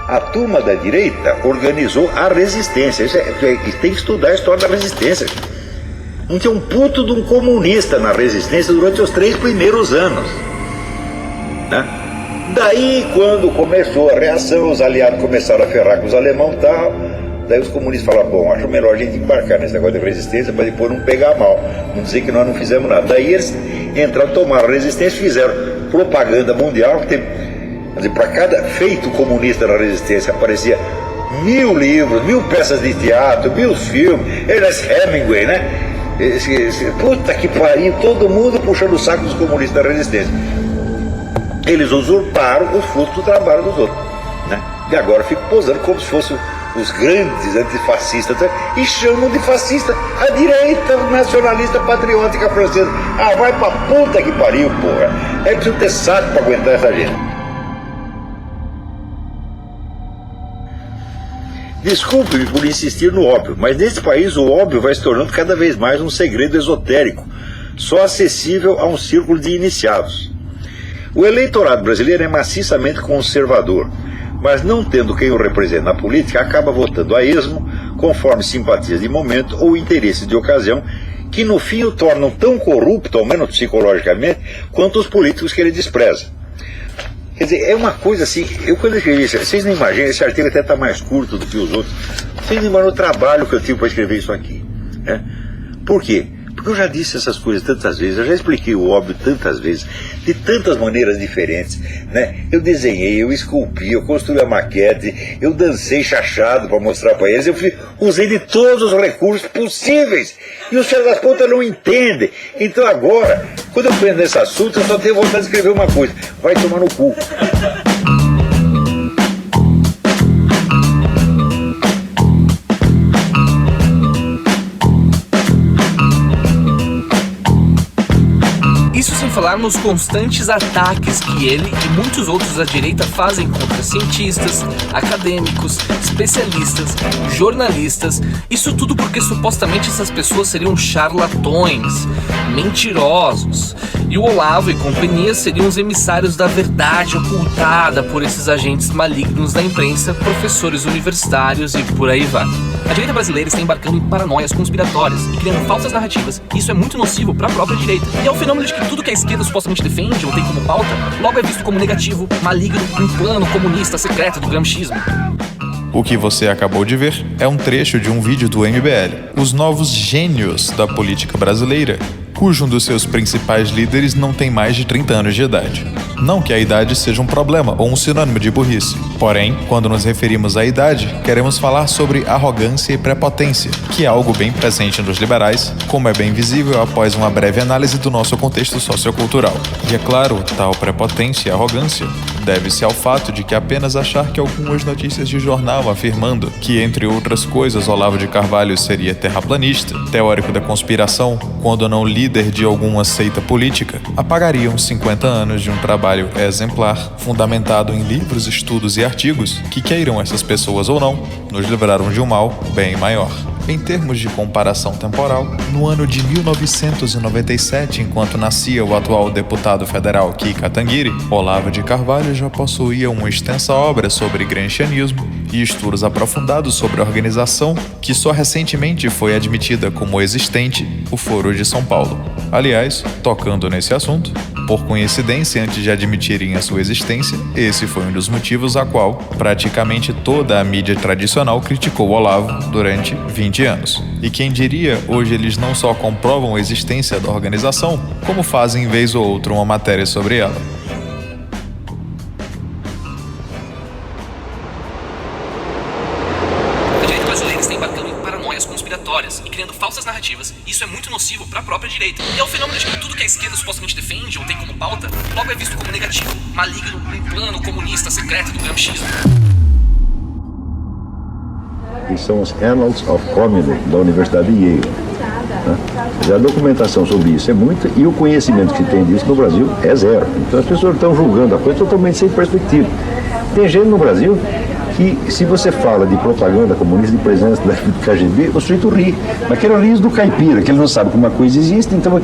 Speaker 21: A turma da direita organizou a resistência. Tem que estudar a história da resistência. Não tinha um puto de um comunista na resistência durante os 3 primeiros anos, né? Daí, quando começou a reação, os aliados começaram a ferrar com os alemães e tal. Daí os comunistas falaram, bom, acho melhor a gente embarcar nesse negócio de resistência para depois não pegar mal, não dizer que nós não fizemos nada. Daí eles entraram, tomaram a resistência, fizeram propaganda mundial, para cada feito comunista na resistência aparecia 1000 livros, 1000 peças de teatro, 1000 filmes, Ernest Hemingway, né? Puta que pariu, todo mundo puxando o saco dos comunistas da resistência. Eles usurparam os frutos do trabalho dos outros, né? E agora ficam posando como se fossem os grandes antifascistas, e chamam de fascista a direita nacionalista patriótica francesa. Ah, vai pra puta que pariu, porra. É preciso ter saco pra aguentar essa gente. Desculpe-me por insistir no óbvio, mas nesse país o óbvio vai se tornando cada vez mais um segredo esotérico, só acessível a um círculo de iniciados. O eleitorado brasileiro é maciçamente conservador, mas não tendo quem o represente na política, acaba votando a esmo, conforme simpatias de momento ou interesses de ocasião, que no fim o tornam tão corrupto, ao menos psicologicamente, quanto os políticos que ele despreza. Quer dizer, é uma coisa assim, quando eu escrevi isso, vocês não imaginam, esse artigo até está mais curto do que os outros, vocês não imaginam o trabalho que eu tive para escrever isso aqui, né? Por quê? Porque eu já disse essas coisas tantas vezes, eu já expliquei o óbvio tantas vezes, de tantas maneiras diferentes, né? Eu desenhei, eu esculpi, eu construí a maquete, eu dancei chachado para mostrar para eles, usei de todos os recursos possíveis, e os filhos das putas não entendem. Então agora, quando eu penso nesse assunto, eu só tenho vontade de escrever uma coisa, vai tomar no cu.
Speaker 1: sem falar nos constantes ataques que ele e muitos outros da direita fazem contra cientistas, acadêmicos, especialistas, jornalistas. Isso tudo porque supostamente essas pessoas seriam charlatões, mentirosos. E o Olavo e companhia seriam os emissários da verdade ocultada por esses agentes malignos da imprensa, professores universitários e por aí vai. A direita brasileira está embarcando em paranoias conspiratórias e criando falsas narrativas. E isso é muito nocivo para a própria direita. E é o fenômeno de que tudo que a esquerda supostamente defende ou tem como pauta, logo é visto como negativo, maligno, um plano comunista secreto do gramscismo.
Speaker 6: O que você acabou de ver é um trecho de um vídeo do MBL, os novos gênios da política brasileira, cujo um dos seus principais líderes não tem mais de 30 anos de idade. Não que a idade seja um problema ou um sinônimo de burrice. Porém, quando nos referimos à idade, queremos falar sobre arrogância e prepotência, que é algo bem presente nos liberais, como é bem visível após uma breve análise do nosso contexto sociocultural. E é claro, tal prepotência e arrogância deve-se ao fato de que apenas achar que algumas notícias de jornal afirmando que, entre outras coisas, Olavo de Carvalho seria terraplanista, teórico da conspiração, quando não líder de alguma seita política, apagariam 50 anos de um trabalho exemplar, fundamentado em livros, estudos e artigos que, queiram essas pessoas ou não, nos livraram de um mal bem maior. Em termos de comparação temporal, no ano de 1997, enquanto nascia o atual deputado federal Ki Katangiri, Olavo de Carvalho já possuía uma extensa obra sobre gramscianismo e estudos aprofundados sobre a organização que só recentemente foi admitida como existente, o Foro de São Paulo. Aliás, tocando nesse assunto, por coincidência, antes de admitirem a sua existência, esse foi um dos motivos a qual praticamente toda a mídia tradicional criticou o Olavo durante 20 anos. E quem diria, hoje eles não só comprovam a existência da organização, como fazem vez ou outra uma matéria sobre ela.
Speaker 1: A direita brasileira está embarcando em paranoias conspiratórias e criando falsas narrativas. Isso é muito nocivo para a própria direita. E é o fenômeno de que tudo que a esquerda supostamente defende ou tem como pauta, logo é visto como negativo, maligno, um plano comunista secreto do gramscismo.
Speaker 7: Que são os Annals of Comedy da Universidade de Yale. A documentação sobre isso é muita e o conhecimento que tem disso no Brasil é zero. Então as pessoas estão julgando a coisa totalmente sem perspectiva. Tem gente no Brasil que, se você fala de propaganda comunista, de presença do KGB, o sujeito ri. Mas aquele riso do caipira, que ele não sabe como uma coisa existe, então,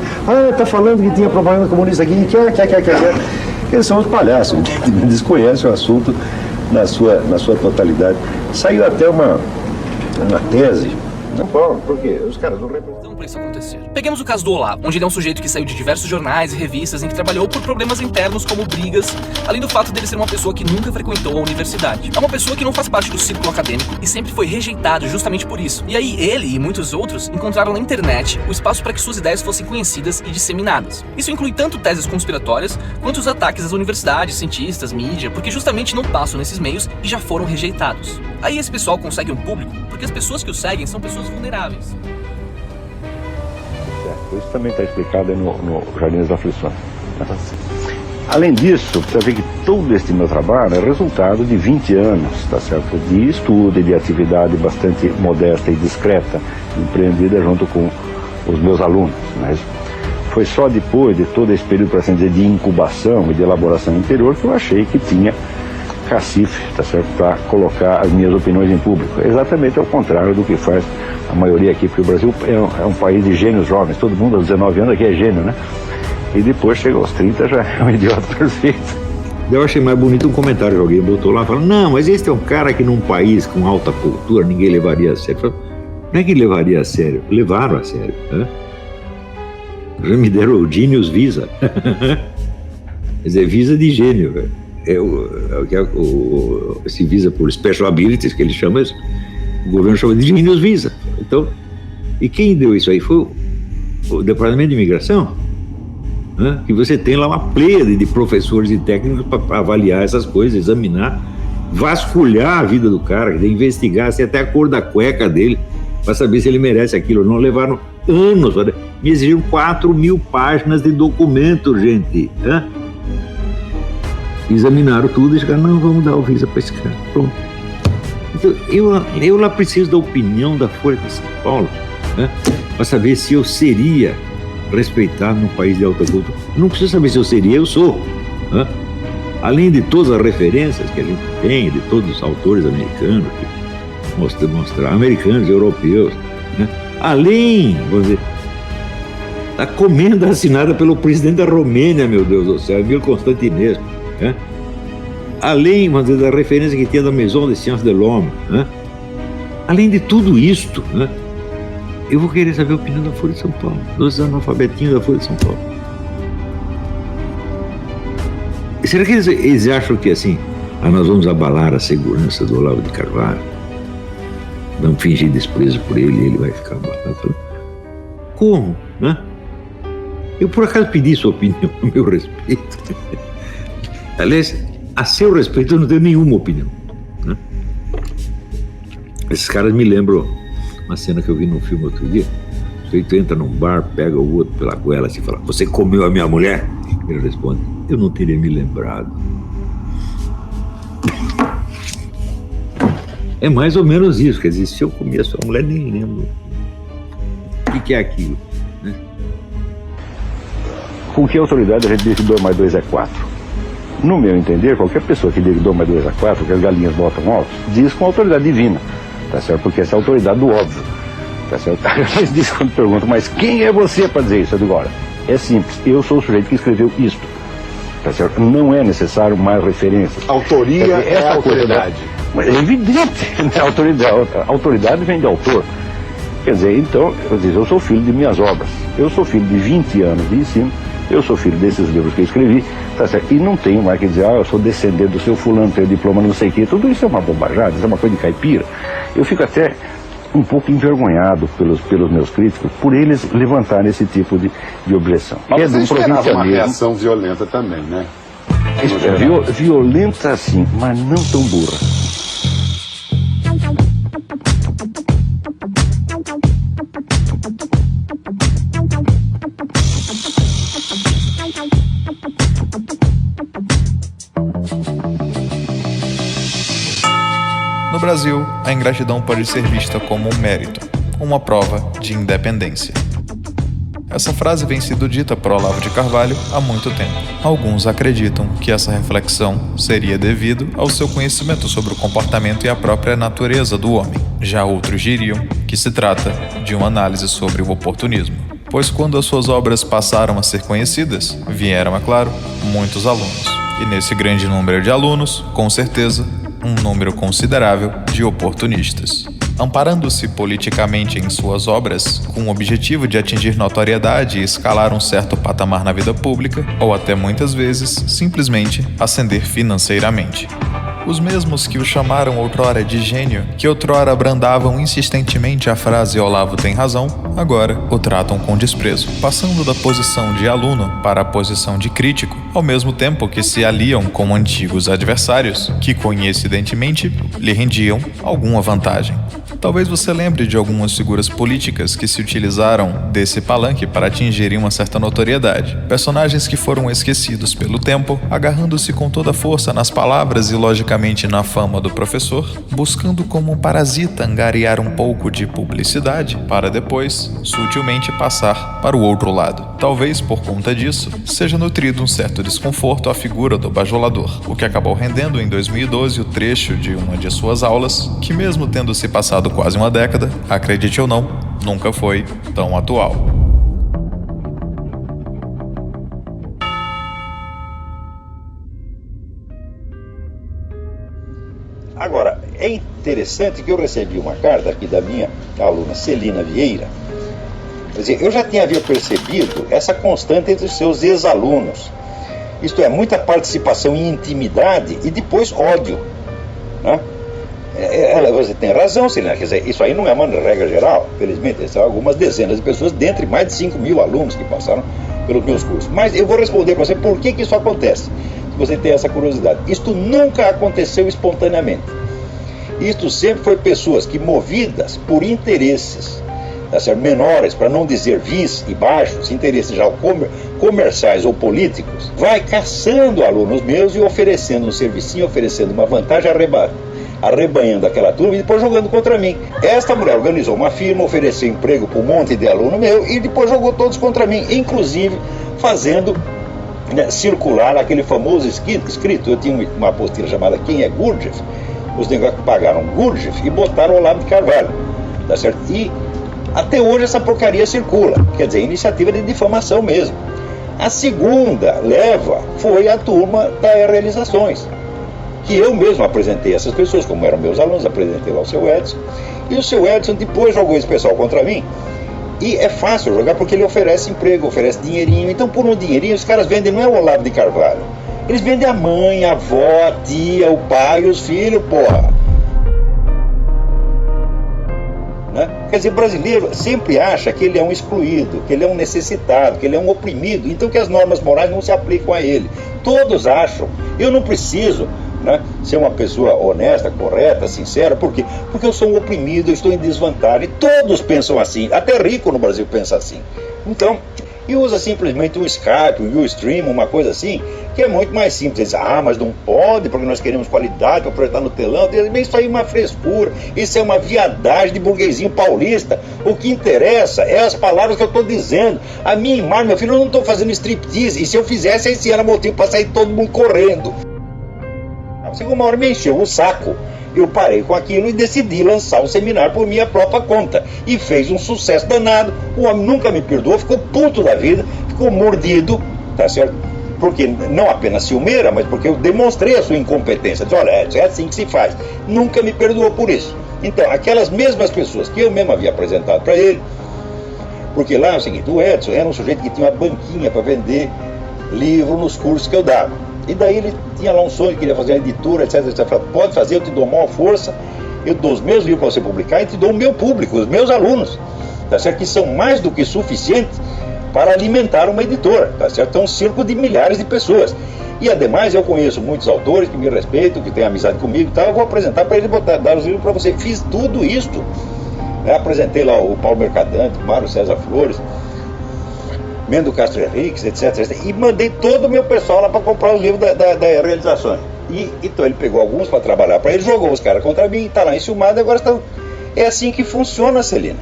Speaker 7: tá falando que tinha propaganda comunista aqui, quer. Eles são os palhaços, desconhecem o assunto na sua totalidade. Saiu até uma tese. Não pode, porque os caras não representam
Speaker 1: para isso acontecer. Peguemos o caso do Olavo, onde ele é um sujeito que saiu de diversos jornais e revistas em que trabalhou por problemas internos como brigas, além do fato dele ser uma pessoa que nunca frequentou a universidade. É uma pessoa que não faz parte do círculo acadêmico e sempre foi rejeitado justamente por isso. E aí ele e muitos outros encontraram na internet o espaço para que suas ideias fossem conhecidas e disseminadas. Isso inclui tanto teses conspiratórias quanto os ataques às universidades, cientistas, mídia, porque justamente não passam nesses meios e já foram rejeitados. Aí esse pessoal consegue um público porque as pessoas que o seguem são pessoas vulneráveis.
Speaker 7: Isso também está explicado no Jardim das Aflições. Além disso, precisa ver que todo esse meu trabalho é resultado de 20 anos, tá certo? De estudo e de atividade bastante modesta e discreta, empreendida junto com os meus alunos. Mas foi só depois de todo esse período, para assim dizer, de incubação e de elaboração interior que eu achei que tinha cacife, tá certo, para colocar as minhas opiniões em público. Exatamente ao contrário do que faz a maioria aqui, porque o Brasil é um país de gênios jovens, todo mundo aos 19 anos aqui é gênio, né? E depois chega aos 30 já é um idiota perfeito. Eu achei mais bonito um comentário que alguém botou lá, falando, não, mas este é um cara que num país com alta cultura ninguém levaria a sério. Falei, não é que levaria a sério, levaram a sério, né? Já me deram o Genius Visa. Quer dizer, Visa de gênio, velho. Esse Visa por Special Abilities, que ele chama isso, o governo chama de Genius Visa. Então, e quem deu isso aí foi o Departamento de Imigração, né? Que você tem lá uma pleiade de professores e técnicos para avaliar essas coisas, examinar, vasculhar a vida do cara, investigar se até a cor da cueca dele, para saber se ele merece aquilo ou não. Levaram anos, me exigiram 4.000 páginas de documento, gente, né? Examinaram tudo e chegaram, não, vamos dar o Visa para esse cara. Pronto. Então, eu lá preciso da opinião da Folha de São Paulo, né, para saber se eu seria respeitado num país de alta cultura. Não precisa saber se eu seria, eu sou. Né? Além de todas as referências que a gente tem, de todos os autores americanos, que mostrar americanos, europeus, né? Além, vamos dizer, da comenda assinada pelo presidente da Romênia, meu Deus do céu, Emile Constantinescu, né? Além, vamos dizer, da referência que tinha da Maison des Sciences de l'Homme, né? Além de tudo isto, né? Eu vou querer saber a opinião da Folha de São Paulo, dos analfabetinhos da Folha de São Paulo. Será que eles acham que assim, nós vamos abalar a segurança do Olavo de Carvalho? Vamos fingir desprezo por ele e ele vai ficar abalado? Como? Né? Eu por acaso pedi sua opinião a meu respeito. Aliás, a seu respeito eu não tenho nenhuma opinião. Né? Esses caras me lembram uma cena que eu vi num filme outro dia. O sujeito entra num bar, pega o outro pela goela e fala: "Você comeu a minha mulher?" Ele responde: "Eu não teria me lembrado." É mais ou menos isso. Quer dizer, se eu comer a sua mulher, nem lembro o que é aquilo. Né?
Speaker 2: Com que autoridade a gente diz que 2 mais 2 é 4? No meu entender, qualquer pessoa que diga que 2 mais 2 é 4, que as galinhas botam ovos, diz com autoridade divina. Tá certo? Porque essa é a autoridade do óbvio. Tá certo? Mas diz quando perguntam: "Mas quem é você para dizer isso?" Eu digo: "Olha, é simples, eu sou o sujeito que escreveu isto." Tá certo? Não é necessário mais referências.
Speaker 8: Autoria é autoridade.
Speaker 2: Mas é evidente, né? A autoridade vem de autor. Quer dizer, então, eu sou filho de minhas obras. Eu sou filho de 20 anos de ensino. Eu sou filho desses livros que eu escrevi. Tá certo? E não tenho mais que dizer: eu sou descendente do seu fulano, tenho diploma não sei o quê. Tudo isso é uma bobajada, isso é uma coisa de caipira. Eu fico até um pouco envergonhado pelos meus críticos, por eles levantarem esse tipo de objeção.
Speaker 8: Mas você esperava uma reação violenta também, né?
Speaker 2: Violenta sim, mas não tão burra.
Speaker 6: No Brasil, a ingratidão pode ser vista como um mérito, uma prova de independência. Essa frase vem sendo dita por Olavo de Carvalho há muito tempo. Alguns acreditam que essa reflexão seria devido ao seu conhecimento sobre o comportamento e a própria natureza do homem. Já outros diriam que se trata de uma análise sobre o oportunismo. Pois quando as suas obras passaram a ser conhecidas, vieram, é claro, muitos alunos. E nesse grande número de alunos, com certeza, um número considerável de oportunistas. Amparando-se politicamente em suas obras, com o objetivo de atingir notoriedade e escalar um certo patamar na vida pública, ou até muitas vezes, simplesmente, ascender financeiramente. Os mesmos que o chamaram outrora de gênio, que outrora brandavam insistentemente a frase "Olavo tem razão", agora o tratam com desprezo, passando da posição de aluno para a posição de crítico, ao mesmo tempo que se aliam com antigos adversários, que coincidentemente lhe rendiam alguma vantagem. Talvez você lembre de algumas figuras políticas que se utilizaram desse palanque para atingirem uma certa notoriedade. Personagens que foram esquecidos pelo tempo, agarrando-se com toda a força nas palavras e logicamente na fama do professor, buscando como um parasita angariar um pouco de publicidade para depois, sutilmente, passar para o outro lado. Talvez por conta disso, seja nutrido um certo desconforto à figura do bajulador, o que acabou rendendo em 2012 o trecho de uma de suas aulas, que mesmo tendo se passado quase uma década, acredite ou não, nunca foi tão atual.
Speaker 4: Agora, é interessante que eu recebi uma carta aqui da minha aluna Celina Vieira. Quer dizer, eu já havia percebido essa constante entre os seus ex-alunos. Isto é, muita participação em intimidade e depois ódio, né? Você tem razão, Celina, quer dizer, isso aí não é uma regra geral, felizmente, são algumas dezenas de pessoas, dentre mais de 5 mil alunos que passaram pelos meus cursos. Mas eu vou responder para você por que isso acontece, se você tem essa curiosidade. Isto nunca aconteceu espontaneamente. Isto sempre foi pessoas que, movidas por interesses, tá certo, menores, para não dizer vis e baixos, interesses já comerciais ou políticos, vai caçando alunos meus e oferecendo um servicinho, oferecendo uma vantagem, arrebanhando aquela turma e depois jogando contra mim. Esta mulher organizou uma firma, ofereceu emprego para um monte de aluno meu e depois jogou todos contra mim, inclusive fazendo né, circular aquele famoso escrito. Eu tinha uma apostila chamada Quem é Gurdjieff? Os negócios pagaram Gurdjieff e botaram Olavo de Carvalho, tá certo? E até hoje essa porcaria circula, quer dizer, iniciativa de difamação mesmo. A segunda leva foi a turma das realizações, que eu mesmo apresentei essas pessoas, como eram meus alunos, apresentei lá o seu Edson, e o seu Edson depois jogou esse pessoal contra mim. E é fácil jogar porque ele oferece emprego, oferece dinheirinho. Então, por um dinheirinho, os caras vendem, não é o Olavo de Carvalho. Eles vendem a mãe, a avó, a tia, o pai, os filhos, porra. Né? Quer dizer, o brasileiro sempre acha que ele é um excluído, que ele é um necessitado, que ele é um oprimido. Então que as normas morais não se aplicam a ele. Todos acham. Eu não preciso, né, ser uma pessoa honesta, correta, sincera. Por quê? Porque eu sou um oprimido, eu estou em desvantagem. Todos pensam assim, até rico no Brasil pensa assim. Então, e usa simplesmente um Skype, um Ustream, uma coisa assim, que é muito mais simples. Diz, mas não pode, porque nós queremos qualidade para projetar no telão. Isso aí é uma frescura, isso é uma viadagem de burguesinho paulista. O que interessa é as palavras que eu estou dizendo. A minha imagem, meu filho, eu não estou fazendo striptease, e se eu fizesse, esse era motivo para sair todo mundo correndo. Uma hora me encheu o saco, eu parei com aquilo e decidi lançar um seminário por minha própria conta, e fez um sucesso danado. O homem nunca me perdoou, ficou puto da vida, ficou mordido, tá certo? Porque não apenas ciumeira, mas porque eu demonstrei a sua incompetência. Disse, olha, é assim que se faz. Nunca me perdoou por isso. Então, aquelas mesmas pessoas que eu mesmo havia apresentado para ele, porque lá é o seguinte, o Edson era um sujeito que tinha uma banquinha para vender livro nos cursos que eu dava. E daí ele tinha lá um sonho, queria fazer uma editora, etc, etc. Eu falei, pode fazer, eu te dou a maior força, eu dou os meus livros para você publicar e te dou o meu público, os meus alunos, tá certo? Que são mais do que suficientes para alimentar uma editora, tá certo? É um circo de milhares de pessoas. E ademais eu conheço muitos autores que me respeitam, que têm amizade comigo e tal, eu vou apresentar para eles, dar os livros para você. Fiz tudo isto. Apresentei lá o Paulo Mercadante, o Mário César Flores, Mendo Castro Henriques, etc. E mandei todo o meu pessoal lá para comprar os livros da realizações. E então ele pegou alguns para trabalhar para ele, jogou os caras contra mim, está lá enciumado, agora estão. É assim que funciona, Celina.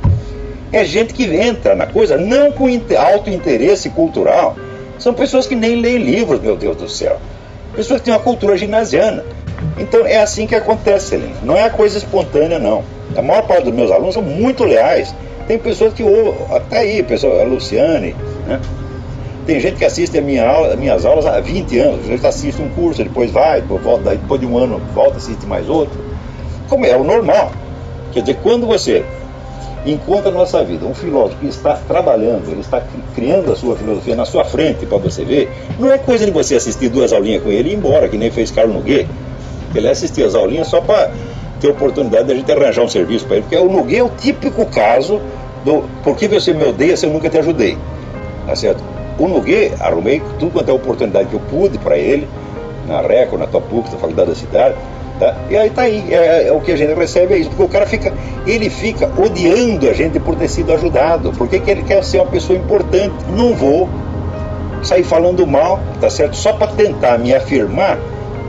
Speaker 4: É gente que entra na coisa não com alto interesse cultural. São pessoas que nem leem livros, meu Deus do céu. Pessoas que têm uma cultura ginasiana. Então é assim que acontece, Celina. Não é coisa espontânea, não. A maior parte dos meus alunos são muito leais. Tem pessoas que ouvem, até aí, a Luciane, né? Tem gente que assiste minhas aulas há 20 anos. A gente assiste um curso, depois vai, depois de um ano volta, assiste mais outro. Como é o normal. Quer dizer, quando você encontra na nossa vida um filósofo que está trabalhando, ele está criando a sua filosofia na sua frente para você ver, não é coisa de você assistir 2 aulinhas com ele e ir embora, que nem fez Carlos Nogueira. Ele assistiu as aulinhas só para ter oportunidade de a gente arranjar um serviço para ele, porque o Nogueira é o típico caso do por que você me odeia se eu nunca te ajudei, tá certo? O Nogueira, arrumei tudo quanto é oportunidade que eu pude para ele, na Record, na Topuc, na Faculdade da Cidade, tá? E aí tá aí, o que a gente recebe é isso, porque o cara fica odiando a gente por ter sido ajudado, porque ele quer ser uma pessoa importante. Não vou sair falando mal, tá certo? Só para tentar me afirmar,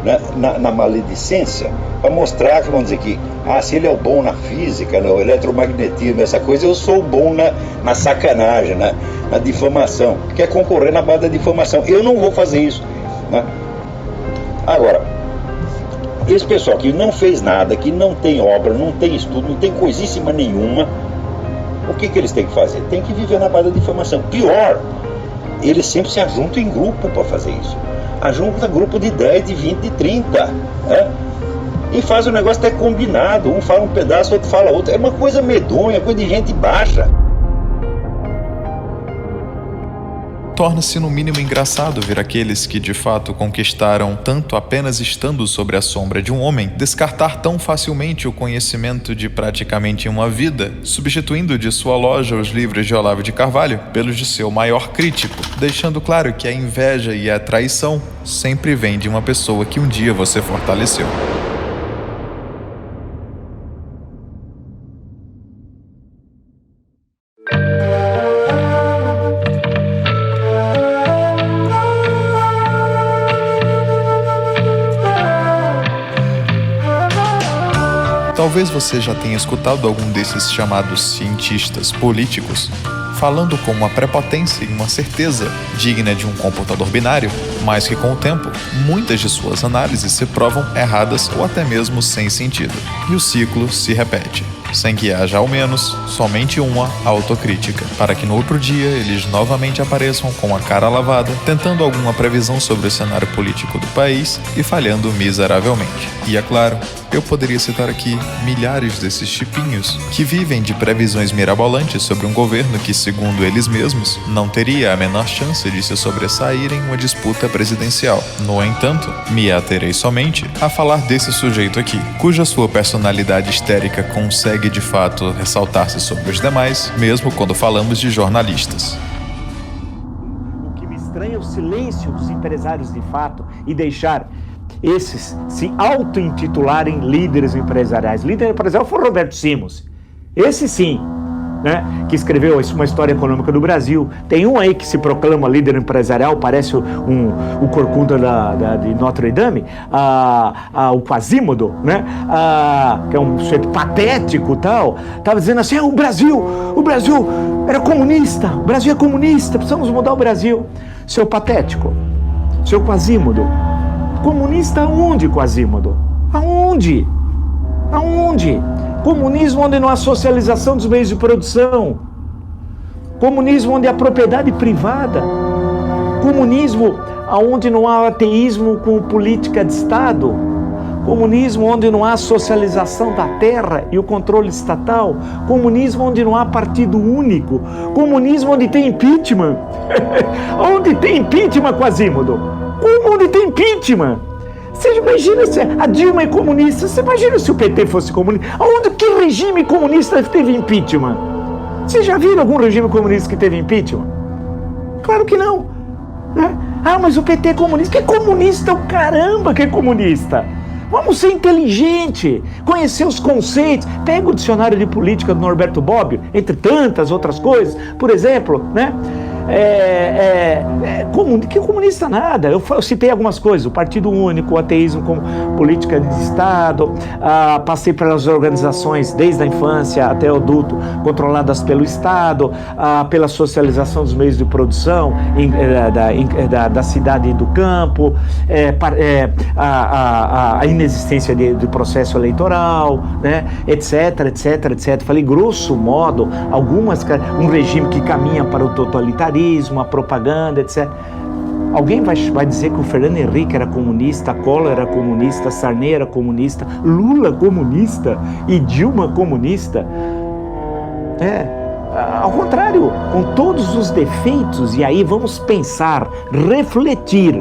Speaker 4: né, na maledicência, para mostrar que, vamos dizer que, se ele é o bom na física, no eletromagnetismo, essa coisa, eu sou o bom na sacanagem, na difamação, quer concorrer na base da difamação. Eu não vou fazer isso, né? Agora, esse pessoal que não fez nada, que não tem obra, não tem estudo, não tem coisíssima nenhuma, o que eles têm que fazer? Tem que viver na base da difamação. Pior, eles sempre se ajuntam em grupo para fazer isso. Ajunta grupo de 10, de 20, de 30, né? E faz o negócio até combinado. Um fala um pedaço, outro fala outro. É uma coisa medonha, coisa de gente baixa.
Speaker 6: Torna-se no mínimo engraçado ver aqueles que de fato conquistaram tanto apenas estando sobre a sombra de um homem descartar tão facilmente o conhecimento de praticamente uma vida, substituindo de sua loja os livros de Olavo de Carvalho pelos de seu maior crítico, deixando claro que a inveja e a traição sempre vêm de uma pessoa que um dia você fortaleceu. Talvez você já tenha escutado algum desses chamados cientistas políticos falando com uma prepotência e uma certeza digna de um computador binário, mas que com o tempo, muitas de suas análises se provam erradas ou até mesmo sem sentido. E o ciclo se repete, sem que haja ao menos somente uma autocrítica, para que no outro dia eles novamente apareçam com a cara lavada, tentando alguma previsão sobre o cenário político do país e falhando miseravelmente. E é claro, eu poderia citar aqui milhares desses chipinhos que vivem de previsões mirabolantes sobre um governo que, segundo eles mesmos, não teria a menor chance de se sobressair em uma disputa presidencial. No entanto, me aterei somente a falar desse sujeito aqui, cuja sua personalidade histérica consegue de fato ressaltar-se sobre os demais, mesmo quando falamos de jornalistas.
Speaker 5: O que me estranha é o silêncio dos empresários de fato e deixar esses se auto-intitularem líderes empresariais. Líder empresarial foi o Roberto Simons. Esse sim, né, que escreveu uma história econômica do Brasil. Tem um aí que se proclama líder empresarial, parece o Corcunda de Notre Dame, o Quasimodo, né, que é um sujeito patético e tal, estava dizendo assim, o Brasil era comunista, o Brasil é comunista, precisamos mudar o Brasil. Seu patético, seu Quasimodo, comunista aonde, Quasimodo? Aonde? Aonde? Comunismo onde não há socialização dos meios de produção. Comunismo onde há propriedade privada. Comunismo onde não há ateísmo com política de Estado. Comunismo onde não há socialização da terra e o controle estatal. Comunismo onde não há partido único. Comunismo onde tem impeachment. Onde tem impeachment, Quasimodo? Como onde tem impeachment? Você imagina se a Dilma é comunista? Você imagina se o PT fosse comunista? Aonde que regime comunista teve impeachment? Você já viram algum regime comunista que teve impeachment? Claro que não, né? Mas o PT é comunista. Que comunista o caramba que é comunista? Vamos ser inteligente, conhecer os conceitos. Pega o dicionário de política do Norberto Bobbio, entre tantas outras coisas. Por exemplo, né? Que comunista nada. Eu citei algumas coisas, o Partido Único, o ateísmo como política de Estado, passei pelas organizações desde a infância até o adulto controladas pelo Estado, pela socialização dos meios de produção da cidade e do campo, a inexistência de processo eleitoral, né, etc. Falei grosso modo um regime que caminha para o totalitarismo, a propaganda, etc. Alguém vai dizer que o Fernando Henrique era comunista, Collor era comunista, Sarney era comunista, Lula comunista e Dilma comunista? Ao contrário, com todos os defeitos, e aí vamos pensar, refletir,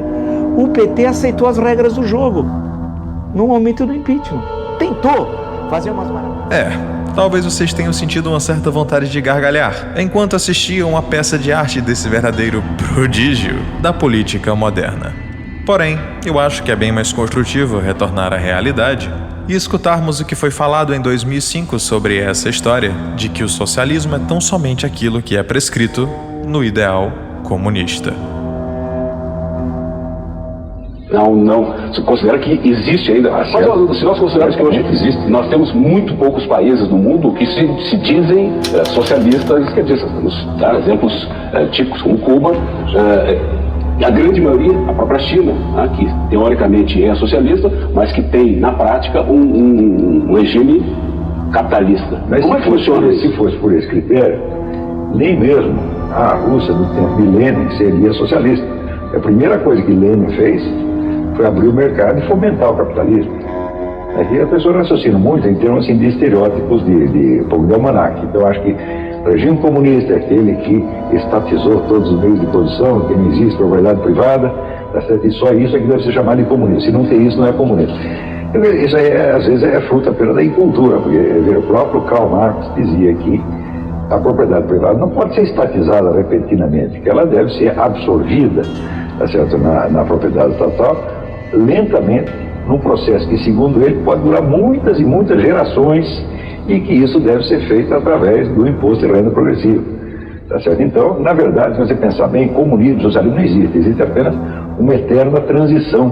Speaker 5: o PT aceitou as regras do jogo no momento do impeachment. Tentou fazer umas maravilhas.
Speaker 6: Talvez vocês tenham sentido uma certa vontade de gargalhar enquanto assistiam uma peça de arte desse verdadeiro prodígio da política moderna. Porém, eu acho que é bem mais construtivo retornar à realidade e escutarmos o que foi falado em 2005 sobre essa história de que o socialismo é tão somente aquilo que é prescrito no ideal comunista.
Speaker 22: Não. Você considera que existe ainda? Mas se nós considerarmos que hoje existe, nós temos muito poucos países no mundo que se dizem socialistas e esquerdistas. Vamos dar exemplos típicos como Cuba, a grande maioria, a própria China, que teoricamente é socialista, mas que tem na prática um regime capitalista.
Speaker 7: Mas como é que funciona? Se fosse por esse critério, nem mesmo a Rússia do tempo de Lenin seria socialista. A primeira coisa que Lenin fez foi abrir o mercado e fomentar o capitalismo. Aqui a pessoa raciocina muito em termos assim, de estereótipos de almanaque. Então eu acho que o regime comunista é aquele que estatizou todos os meios de produção, que não existe propriedade privada, tá certo? E só isso é que deve ser chamado de comunismo. Se não tem isso, não é comunismo. Isso aí, às vezes, é fruto apenas da incultura, porque o próprio Karl Marx dizia que a propriedade privada não pode ser estatizada repentinamente, que ela deve ser absorvida, tá certo? Na propriedade estatal, lentamente, num processo que, segundo ele, pode durar muitas e muitas gerações e que isso deve ser feito através do imposto de renda progressivo. Tá certo? Então, na verdade, se você pensar bem, comunismo e socialismo não existe. Existe apenas uma eterna transição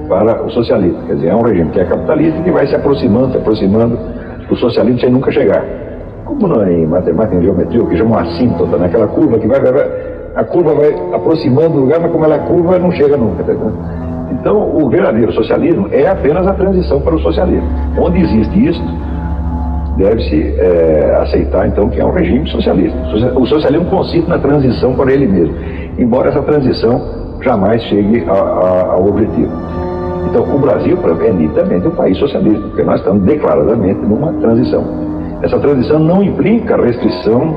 Speaker 7: para o socialismo. Quer dizer, é um regime que é capitalista e que vai se aproximando do socialismo sem nunca chegar. como não é em matemática, em geometria, o que chama uma assíntota, naquela curva que a curva vai aproximando do lugar, mas como ela é curva, não chega nunca, tá entendendo? Então, o verdadeiro socialismo é apenas a transição para o socialismo. Onde existe isso, deve-se aceitar, então, que é um regime socialista. O socialismo consiste na transição para ele mesmo, embora essa transição jamais chegue ao objetivo. Então, o Brasil é nitidamente um país socialista, porque nós estamos declaradamente numa transição. Essa transição não implica restrição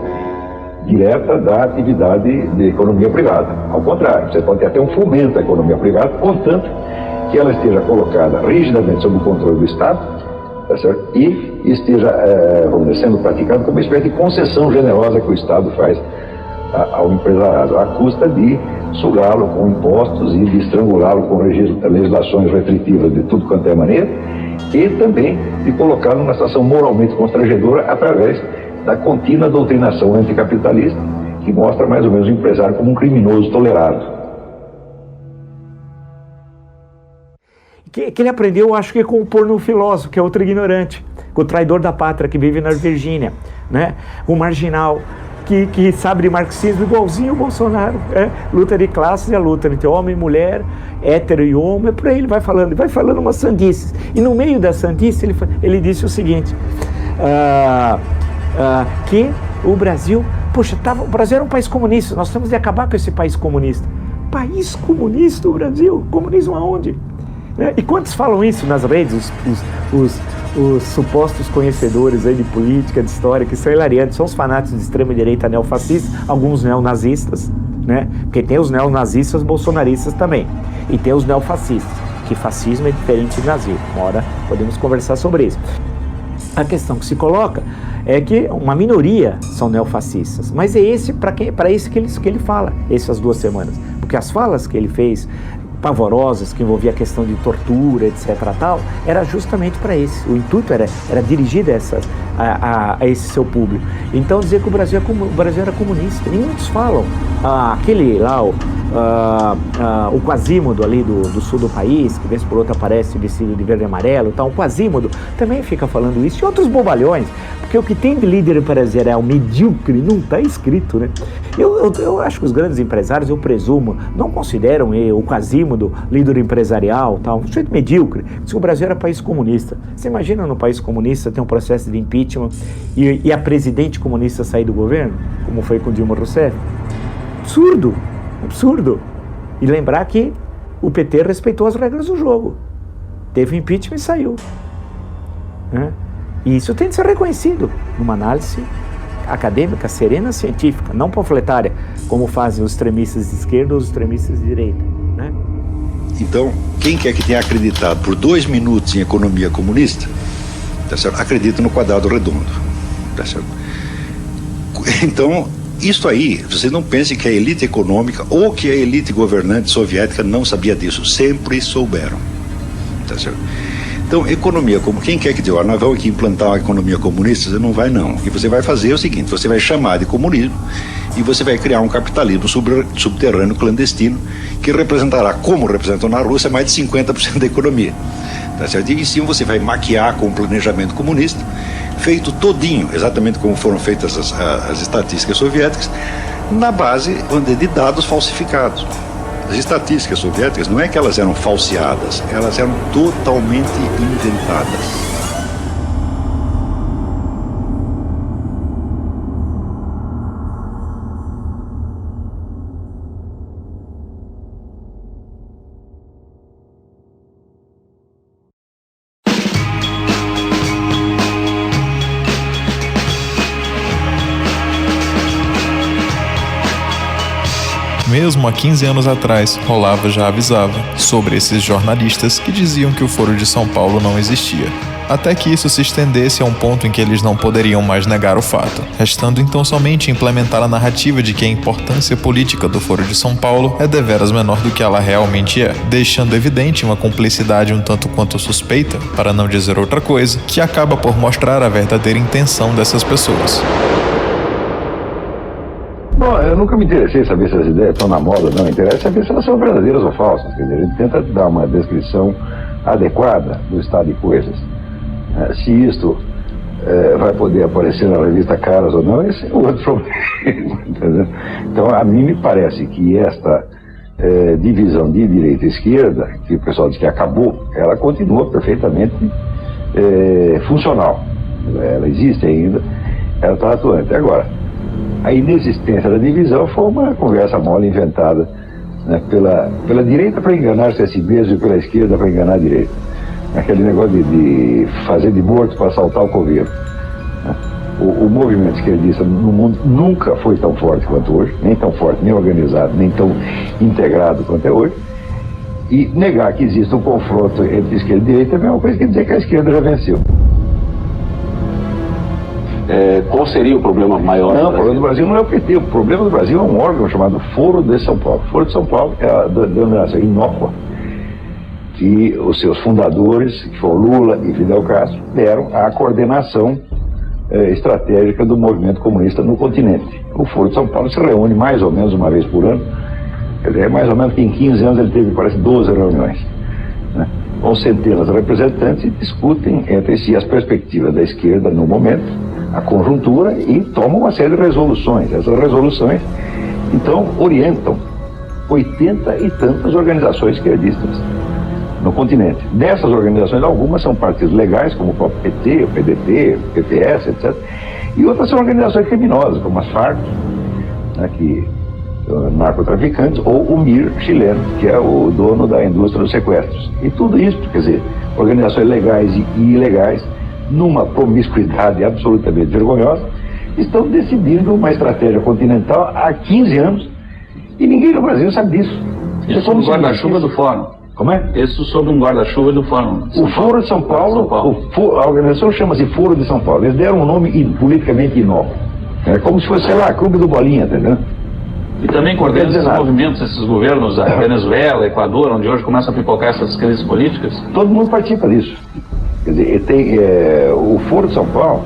Speaker 7: direta da atividade de economia privada. Ao contrário, você pode ter até um fomento à economia privada, contanto que ela esteja colocada rigidamente sob o controle do Estado, tá certo? E esteja vamos dizer, sendo praticada como uma espécie de concessão generosa que o Estado faz ao empresariado, à custa de sugá-lo com impostos e de estrangulá-lo com legislações restritivas de tudo quanto é maneira, e também de colocá-lo numa situação moralmente constrangedora através da contínua doutrinação anticapitalista, que mostra mais ou menos o empresário como um criminoso tolerado.
Speaker 5: Que ele aprendeu, acho que com o porno-filósofo, que é outro ignorante, com o traidor da pátria, que vive na Virgínia, né? O marginal, que sabe de marxismo igualzinho o Bolsonaro, luta de classes e a luta entre homem e mulher, hétero e homo, por aí ele vai falando umas sandices. E no meio da sandice ele disse o seguinte, que o Brasil, o Brasil era um país comunista, nós temos de acabar com esse país comunista. País comunista, o Brasil? Comunismo aonde? E quantos falam isso nas redes, os supostos conhecedores aí de política, de história, que são hilariantes, são os fanáticos de extrema-direita neofascistas, alguns neonazistas, né? Porque tem os neonazistas bolsonaristas também, e tem os neofascistas, que fascismo é diferente de nazismo. Uma hora podemos conversar sobre isso. A questão que se coloca é que uma minoria são neofascistas, mas é esse para esse que ele fala, essas 2 semanas, porque as falas que ele fez pavorosas, que envolvia a questão de tortura, etc. tal, era justamente para esse. O intuito era dirigido a esse seu público. Então dizer que o Brasil era comunista. E muitos falam, aquele lá, o Quasímodo ali do sul do país, que vez por outra aparece vestido de verde e amarelo, o Quasímodo também fica falando isso, e outros bobalhões, porque o que tem de líder empresarial medíocre não está escrito, né? Eu acho que os grandes empresários, eu presumo, não consideram o Quasímodo líder empresarial, um sujeito medíocre. Se o Brasil era país comunista, você imagina no país comunista ter um processo de impeachment e a presidente comunista sair do governo, como foi com Dilma Rousseff? Absurdo. E lembrar que o PT respeitou as regras do jogo. Teve impeachment e saiu. Né? E isso tem de ser reconhecido numa análise acadêmica, serena, científica, não panfletária, como fazem os extremistas de esquerda ou os extremistas de direita. Né?
Speaker 4: Então, quem quer que tenha acreditado por 2 minutos em economia comunista, tá certo? Acredita no quadrado redondo. Tá certo? Então, isso aí, vocês não pensem que a elite econômica ou que a elite governante soviética não sabia disso. Sempre souberam. Tá certo? Então, economia, como quem quer que diga, nós vamos aqui implantar uma economia comunista, você não vai não. E você vai fazer o seguinte, você vai chamar de comunismo e você vai criar um capitalismo subterrâneo clandestino que representará, como representou na Rússia, mais de 50% da economia. Tá certo? E sim, você vai maquiar com o planejamento comunista, feito todinho, exatamente como foram feitas as estatísticas soviéticas, na base de dados falsificados. As estatísticas soviéticas não é que elas eram falseadas, elas eram totalmente inventadas.
Speaker 6: Mesmo há 15 anos atrás, Olavo já avisava sobre esses jornalistas que diziam que o Foro de São Paulo não existia. Até que isso se estendesse a um ponto em que eles não poderiam mais negar o fato, restando então somente implementar a narrativa de que a importância política do Foro de São Paulo é deveras menor do que ela realmente é, deixando evidente uma cumplicidade um tanto quanto suspeita, para não dizer outra coisa, que acaba por mostrar a verdadeira intenção dessas pessoas.
Speaker 7: Bom, eu nunca me interessei em saber se as ideias estão na moda, não. Interessa saber se elas são verdadeiras ou falsas. Quer dizer, a gente tenta dar uma descrição adequada do estado de coisas. Se isto vai poder aparecer na revista Caras ou não, esse é outro problema. Entendeu? Então, a mim me parece que esta divisão de direita e esquerda, que o pessoal diz que acabou, ela continua perfeitamente funcional. Ela existe ainda, ela está atuante. Agora, a inexistência da divisão foi uma conversa mole inventada, né, pela direita para enganar-se a si mesmo e pela esquerda para enganar a direita. Aquele negócio de fazer de morto para assaltar o coveiro. Né? O movimento esquerdista no mundo nunca foi tão forte quanto hoje, nem tão forte, nem organizado, nem tão integrado quanto é hoje. E negar que existe um confronto entre esquerda e direita é a mesma coisa que dizer que a esquerda já venceu.
Speaker 22: Qual seria o problema maior?
Speaker 7: Não, o problema do Brasil não é o PT. O problema do Brasil é um órgão chamado Foro de São Paulo. O Foro de São Paulo é a denominação inócua que os seus fundadores, que foram Lula e Fidel Castro, deram à coordenação estratégica do movimento comunista no continente. O Foro de São Paulo se reúne mais ou menos uma vez por ano. Quer dizer, mais ou menos que em 15 anos ele teve, parece, 12 reuniões, né, com centenas de representantes e discutem entre si as perspectivas da esquerda no momento, a conjuntura, e tomam uma série de resoluções. Essas resoluções, então, orientam 80 e tantas organizações esquerdistas no continente. Dessas organizações, algumas são partidos legais, como o próprio PT, o PDT, o PPS, etc. E outras são organizações criminosas, como as FARC, né, narcotraficantes, ou o MIR chileno, que é o dono da indústria dos sequestros. E tudo isso, quer dizer, organizações legais e ilegais, numa promiscuidade absolutamente vergonhosa, estão decidindo uma estratégia continental há 15 anos e ninguém no Brasil sabe disso.
Speaker 22: Isso sob um guarda-chuva do Fórum.
Speaker 7: Como é?
Speaker 22: Isso sob um guarda-chuva do Fórum.
Speaker 7: O Foro de São Paulo, a organização chama-se Foro de São Paulo. Eles deram um nome politicamente inócuo. É como se fosse, sei lá, Clube do Bolinha, entendeu?
Speaker 22: E também coordena esses movimentos, esses governos, a Venezuela, Equador, onde hoje começam a pipocar essas crises políticas?
Speaker 7: Todo mundo participa disso. Quer dizer, o Foro de São Paulo,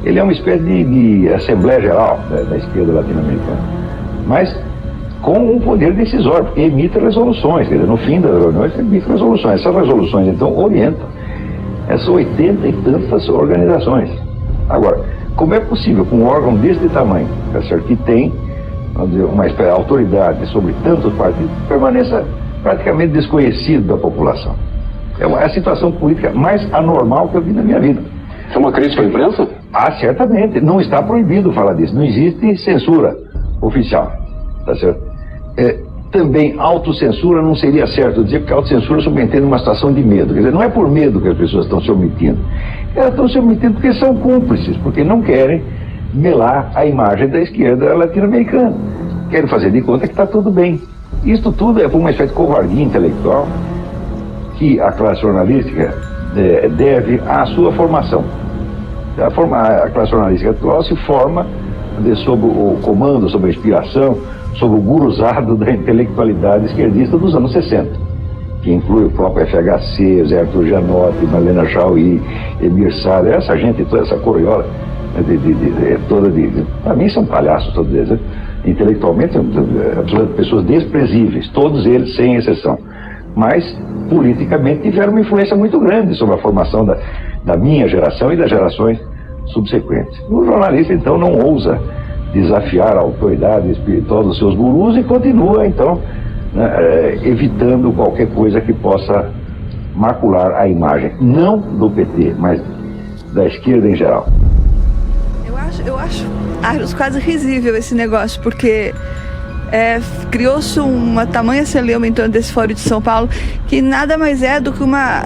Speaker 7: ele é uma espécie de Assembleia Geral da esquerda latino-americana, mas com um poder decisório, porque emite resoluções. Quer dizer, no fim das reuniões, emite resoluções. Essas resoluções, então, orientam essas 80 e tantas organizações. Agora, como é possível que um órgão desse tamanho, tá certo, que tem, vamos dizer, uma espécie de autoridade sobre tantos partidos, permaneça praticamente desconhecido da população? É a situação política mais anormal que eu vi na minha vida.
Speaker 22: É uma crítica à imprensa?
Speaker 7: Ah, certamente. Não está proibido falar disso. Não existe censura oficial. Tá certo? Também autocensura não seria certo dizer, porque a autocensura subentende uma situação de medo. Quer dizer, não é por medo que as pessoas estão se omitindo. Elas estão se omitindo porque são cúmplices, porque não querem melar a imagem da esquerda latino-americana. Querem fazer de conta que está tudo bem. Isto tudo é por uma espécie de covardia intelectual que a classe jornalística deve à sua formação. A classe jornalística atual se forma sob o comando, sob a inspiração, sob o guruzado da intelectualidade esquerdista dos anos 60, que inclui o próprio FHC, Zé Arthur Janotti, Malena Chauí, Emir Saleh, essa gente, toda essa coriola, para mim são palhaços todos eles, né? Intelectualmente são pessoas desprezíveis, todos eles sem exceção, mas politicamente tiveram uma influência muito grande sobre a formação da minha geração e das gerações subsequentes. O jornalista, então, não ousa desafiar a autoridade espiritual dos seus gurus e continua, então, né, evitando qualquer coisa que possa macular a imagem, não do PT, mas da esquerda em geral.
Speaker 9: Eu acho quase risível esse negócio, porque criou-se uma tamanha celeuma em torno desse Fórum de São Paulo, que nada mais é do que uma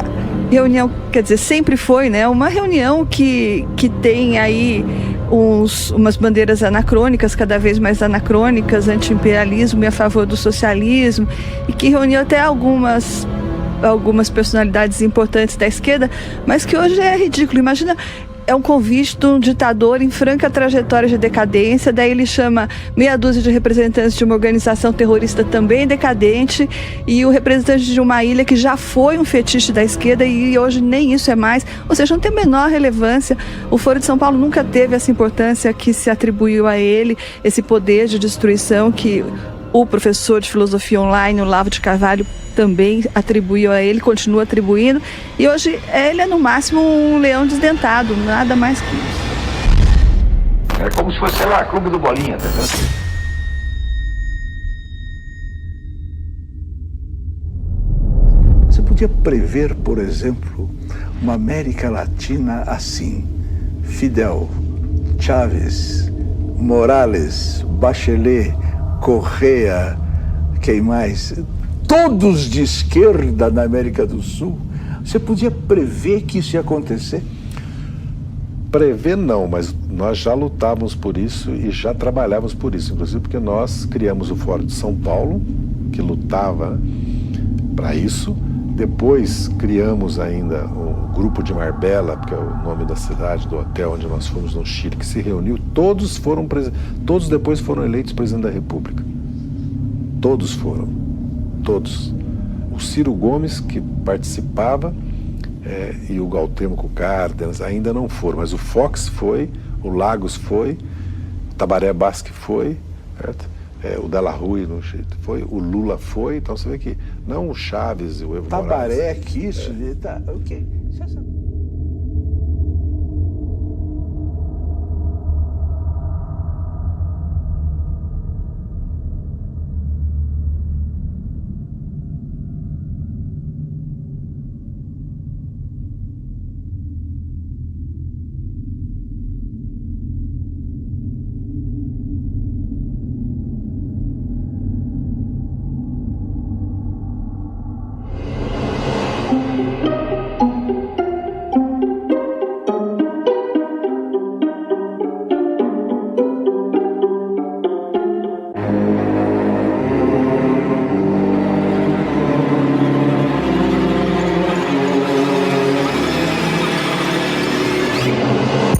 Speaker 9: reunião, quer dizer, sempre foi, né? Uma reunião que tem aí umas bandeiras anacrônicas, cada vez mais anacrônicas, anti-imperialismo e a favor do socialismo, e que reuniu até algumas personalidades importantes da esquerda, mas que hoje é ridículo. Imagina, é um convite de um ditador em franca trajetória de decadência, daí ele chama meia dúzia de representantes de uma organização terrorista também decadente e o representante de uma ilha que já foi um fetiche da esquerda e hoje nem isso é mais, ou seja, não tem a menor relevância. O Foro de São Paulo nunca teve essa importância que se atribuiu a ele, esse poder de destruição que o professor de filosofia online, o Olavo de Carvalho, também atribuiu a ele, continua atribuindo, e hoje ele é no máximo um leão desdentado, nada mais que isso.
Speaker 7: É como se fosse, sei lá, clube do Bolinha, tá vendo?
Speaker 2: Você podia prever, por exemplo, uma América Latina assim: Fidel, Chávez, Morales, Bachelet, Correa, quem mais? Todos de esquerda na América do Sul. Você podia prever que isso ia acontecer?
Speaker 10: Prever não, mas nós já lutávamos por isso e já trabalhávamos por isso, inclusive porque nós criamos o Fórum de São Paulo, que lutava para isso. Depois criamos ainda o Grupo de Marbella, que é o nome da cidade, do hotel onde nós fomos no Chile, que se reuniu. Todos depois foram eleitos presidente da República. Todos foram. Todos. O Ciro Gomes, que participava, e o Gautemo Cárdenas ainda não foram, mas o Fox foi, o Lagos foi, o Tabaré Basque foi, certo? O Della Rui foi, o Lula foi, então você vê que não o Chaves e o Evo Morales.
Speaker 2: Tabaré quis, tá, ok.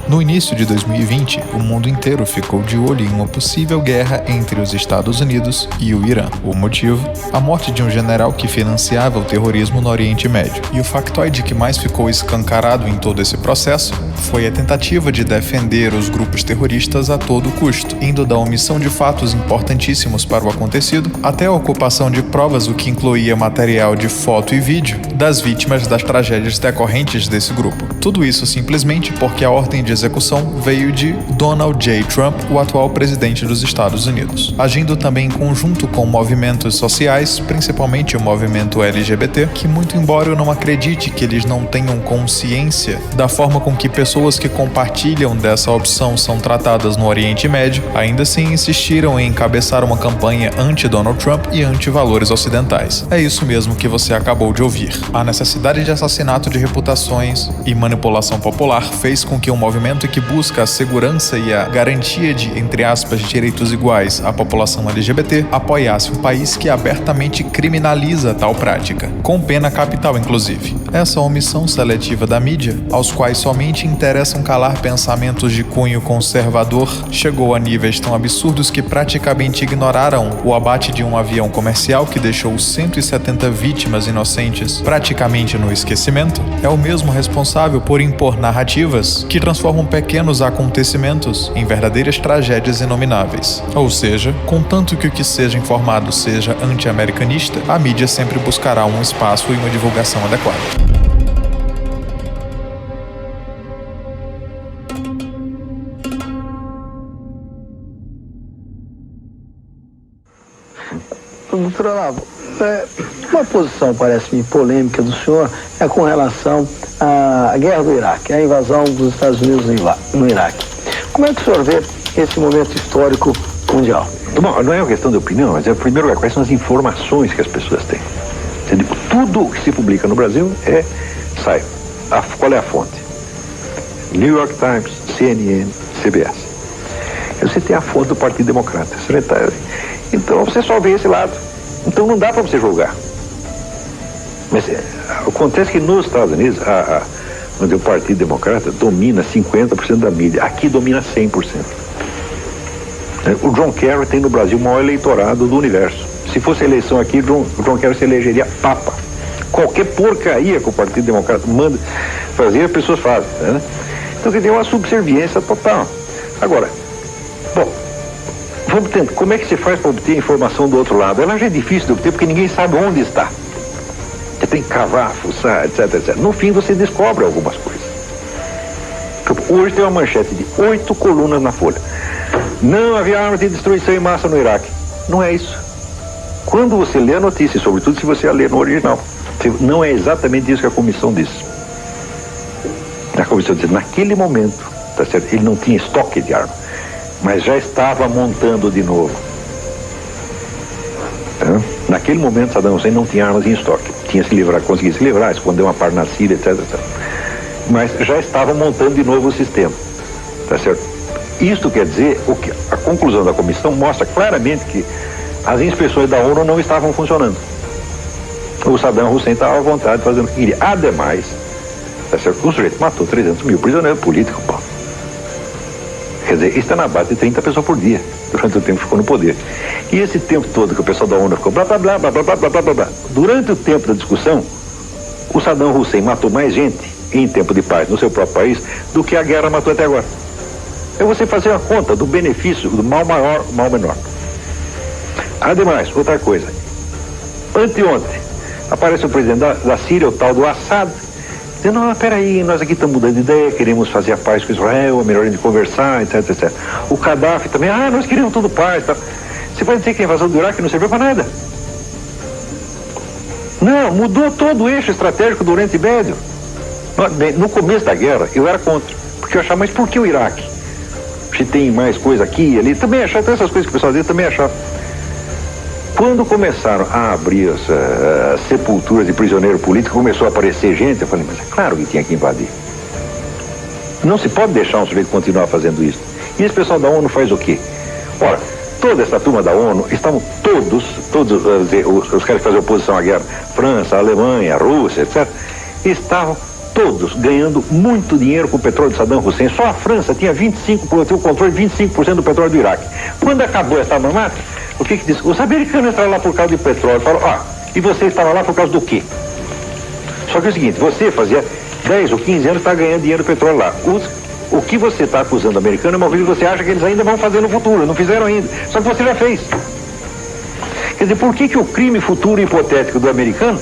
Speaker 6: No início de 2020, o mundo inteiro ficou de olho em uma possível guerra entre os Estados Unidos e o Irã. O motivo? A morte de um general que financiava o terrorismo no Oriente Médio. E o factoide que mais ficou escancarado em todo esse processo foi a tentativa de defender os grupos terroristas a todo custo, indo da omissão de fatos importantíssimos para o acontecido até a ocupação de provas, o que incluía material de foto e vídeo das vítimas das tragédias decorrentes desse grupo. Tudo isso simplesmente porque a ordem de execução veio de Donald J. Trump, o atual presidente dos Estados Unidos, agindo também em conjunto com movimentos sociais, principalmente o movimento LGBT, que, muito embora eu não acredite que eles não tenham consciência da forma com que pessoas que compartilham dessa opção são tratadas no Oriente Médio, ainda assim insistiram em encabeçar uma campanha anti-Donald Trump e anti-valores ocidentais. É isso mesmo que você acabou de ouvir. A necessidade de assassinato de reputações e manipulação popular fez com que um movimento que busca a segurança e a garantia de, entre aspas, direitos iguais à população LGBT apoiasse um país que abertamente criminaliza tal prática, com pena capital inclusive. Essa omissão seletiva da mídia, aos quais somente interessam calar pensamentos de cunho conservador, chegou a níveis tão absurdos que praticamente ignoraram o abate de um avião comercial que deixou 170 vítimas inocentes praticamente no esquecimento. É o mesmo responsável por impor narrativas que transformam pequenos acontecimentos em verdadeiras tragédias inomináveis. Ou seja, contanto que o que seja informado seja anti-americanista, a mídia sempre buscará um espaço e uma divulgação adequada.
Speaker 11: Doutor Olavo, uma posição parece-me polêmica do senhor é com relação à guerra do Iraque, a invasão dos Estados Unidos no Iraque. Como é que o senhor vê esse momento histórico mundial?
Speaker 7: Bom, não é uma questão de opinião, mas primeiro, quais são as informações que as pessoas têm. Tudo que se publica no Brasil sai. Qual é a fonte? New York Times, CNN, CBS. Você tem a fonte do Partido Democrata. Então você só vê esse lado. Então não dá para você julgar. Mas acontece que nos Estados Unidos, onde o Partido Democrata domina 50% da mídia, aqui domina 100%. O John Kerry tem no Brasil o maior eleitorado do universo. Se fosse eleição aqui, o John Kerry se elegeria papa. Qualquer porcaria que o Partido Democrata manda fazer, as pessoas fazem. Né? Então tem uma subserviência total. Agora, bom, vamos tentar. Como é que se faz para obter informação do outro lado? Ela já é difícil de obter porque ninguém sabe onde está. tem que cavar, fuçar, etc, etc. No fim você descobre algumas coisas. Hoje tem uma manchete de 8 colunas na Folha. Não havia armas de destruição em massa no Iraque. Não é isso. Quando você lê a notícia, sobretudo se você a lê no original, não é exatamente isso que a comissão disse. A comissão disse, naquele momento, tá certo? Ele não tinha estoque de arma, mas já estava montando de novo. Tá? Naquele momento, Saddam Hussein não tinha armas em estoque. Tinha se livrar, conseguia se livrar, esconder uma parte na Síria, etc, etc. Mas já estava montando de novo o sistema. Tá certo? Isto quer dizer, a conclusão da comissão mostra claramente que as inspeções da ONU não estavam funcionando. O Saddam Hussein estava à vontade fazendo o que queria. Ademais, tá certo? O sujeito matou 300 mil prisioneiros políticos, pô. Quer dizer, isso está na base de 30 pessoas por dia, durante o tempo que ficou no poder. E esse tempo todo que o pessoal da ONU ficou blá, blá, blá, blá, blá, blá, blá, blá, blá. Durante o tempo da discussão, o Saddam Hussein matou mais gente em tempo de paz no seu próprio país do que a guerra matou até agora. É você fazer uma conta do benefício, do mal maior, mal menor. Ademais, outra coisa. Anteontem, aparece o presidente da Síria, o tal do Assad, dizendo, não, peraí, nós aqui estamos mudando de ideia, queremos fazer a paz com Israel, é melhor a gente conversar, etc, etc. O Gaddafi também, nós queremos tudo paz, tá? Você vai dizer que a invasão do Iraque não serviu para nada? Não, mudou todo o eixo estratégico do Oriente Médio. No começo da guerra, eu era contra, porque eu achava, mas por que o Iraque? Se tem mais coisa aqui e ali, também achava, todas essas coisas que o pessoal diz, também achava. Quando começaram a abrir as sepulturas de prisioneiro político, começou a aparecer gente, eu falei, mas é claro que tinha que invadir. Não se pode deixar um sujeito continuar fazendo isso. E esse pessoal da ONU faz o quê? Ora, toda essa turma da ONU, estavam todos os caras que faziam oposição à guerra, França, Alemanha, Rússia, etc., estavam todos ganhando muito dinheiro com o petróleo de Saddam Hussein. Só a França tinha 25%, o controle de 25% do petróleo do Iraque. Quando acabou essa mamata, o que diz? Os americanos entraram lá por causa de petróleo. Falaram, e você estava lá por causa do quê? Só que é o seguinte, você fazia 10 ou 15 anos está ganhando dinheiro do petróleo lá. O que você está acusando o americano é uma coisa que você acha que eles ainda vão fazer no futuro. Não fizeram ainda. Só que você já fez. Quer dizer, por que o crime futuro hipotético do americano,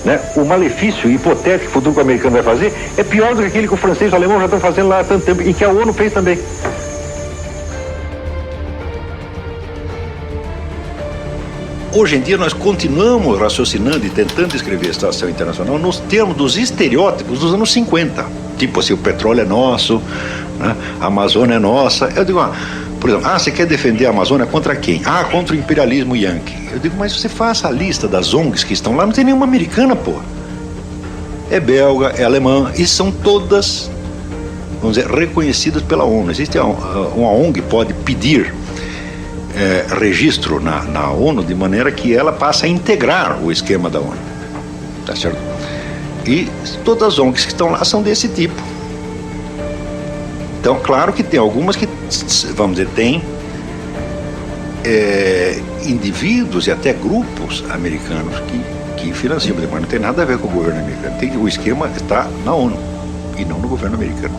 Speaker 7: né, o malefício hipotético futuro que o americano vai fazer, é pior do que aquele que o francês e o alemão já estão fazendo lá há tanto tempo e que a ONU fez também?
Speaker 4: Hoje em dia nós continuamos raciocinando e tentando descrever a situação internacional nos termos dos estereótipos dos anos 50. Tipo assim, o petróleo é nosso, né? A Amazônia é nossa. Eu digo, por exemplo, você quer defender a Amazônia contra quem? Contra o imperialismo yankee. Eu digo, mas você faça a lista das ONGs que estão lá, não tem nenhuma americana, pô. É belga, é alemã, e são todas, vamos dizer, reconhecidas pela ONU. Existe uma ONG que pode pedir registro na ONU de maneira que ela passe a integrar o esquema da ONU, tá certo? E todas as ONGs que estão lá são desse tipo. Então, claro que tem algumas que, vamos dizer, tem indivíduos e até grupos americanos que financiam, mas não tem nada a ver com o governo americano. O esquema está na ONU e não no governo americano.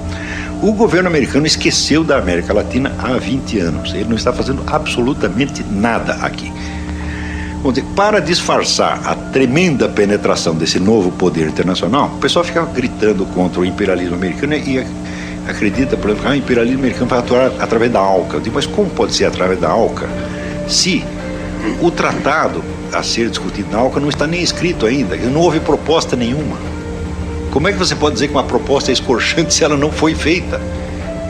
Speaker 4: O governo americano esqueceu da América Latina há 20 anos. Ele não está fazendo absolutamente nada aqui. Vamos dizer, para disfarçar a tremenda penetração desse novo poder internacional, o pessoal fica gritando contra o imperialismo americano e acredita, por exemplo, que o imperialismo americano vai atuar através da ALCA. Eu digo, mas como pode ser através da ALCA se o tratado a ser discutido na ALCA não está nem escrito ainda? Não houve proposta nenhuma. Como é que você pode dizer que uma proposta é escorchante se ela não foi feita?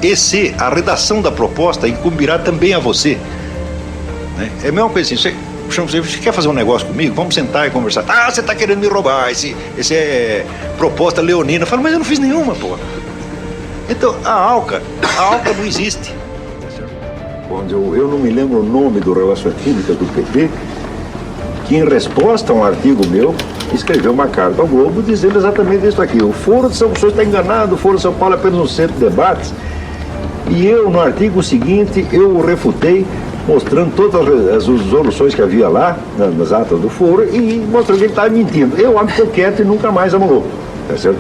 Speaker 4: E se a redação da proposta incumbirá também a você? Né? É a mesma coisa assim, você quer fazer um negócio comigo? Vamos sentar e conversar. Você está querendo me roubar, esse é proposta leonina. Eu falo, mas eu não fiz nenhuma, pô. Então, a ALCA não existe. Eu não me lembro o nome do Relações Públicas do PT, que em resposta a um artigo meu, escreveu uma carta ao Globo dizendo exatamente isso aqui. O Foro de São Paulo está enganado, o Foro de São Paulo é apenas um centro de debates. E eu, no artigo seguinte, eu o refutei, mostrando todas as resoluções que havia lá, nas atas do Foro, e mostrando que ele estava mentindo. Eu ficou quieto e nunca mais amolou. Tá certo?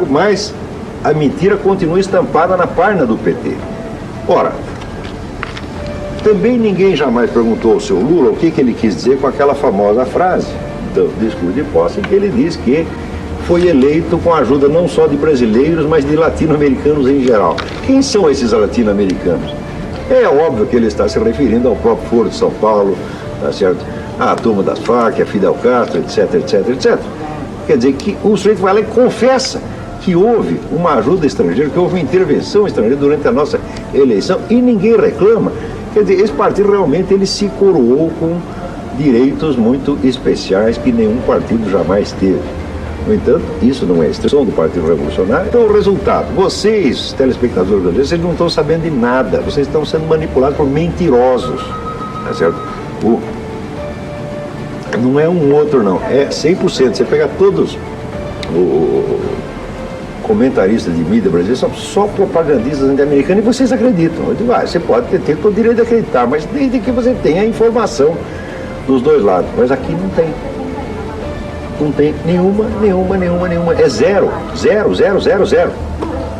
Speaker 4: Mas a mentira continua estampada na página do PT. Ora, também ninguém jamais perguntou ao seu Lula o que ele quis dizer com aquela famosa frase do discurso de posse, em que ele diz que foi eleito com a ajuda não só de brasileiros, mas de latino-americanos em geral. Quem são esses latino-americanos? É óbvio que ele está se referindo ao próprio Foro de São Paulo, tá certo? A turma das Farc, a Fidel Castro, etc, etc, etc. Quer dizer que o sujeito vai lá e confessa que houve uma ajuda estrangeira, que houve uma intervenção estrangeira durante a nossa eleição e ninguém reclama. Quer dizer, esse partido realmente ele se coroou com direitos muito especiais que nenhum partido jamais teve. No entanto, isso não é extensão do Partido Revolucionário. Então, o resultado, vocês, telespectadores brasileiros, vocês não estão sabendo de nada, vocês estão sendo manipulados por mentirosos, tá certo? Não é um outro, não, é 100%. Você pega todos os comentaristas de mídia brasileira, são só propagandistas anti-americanos e vocês acreditam. Você pode ter todo o direito de acreditar, mas desde que você tenha a informação dos dois lados. Mas aqui não tem. Não tem nenhuma. É zero.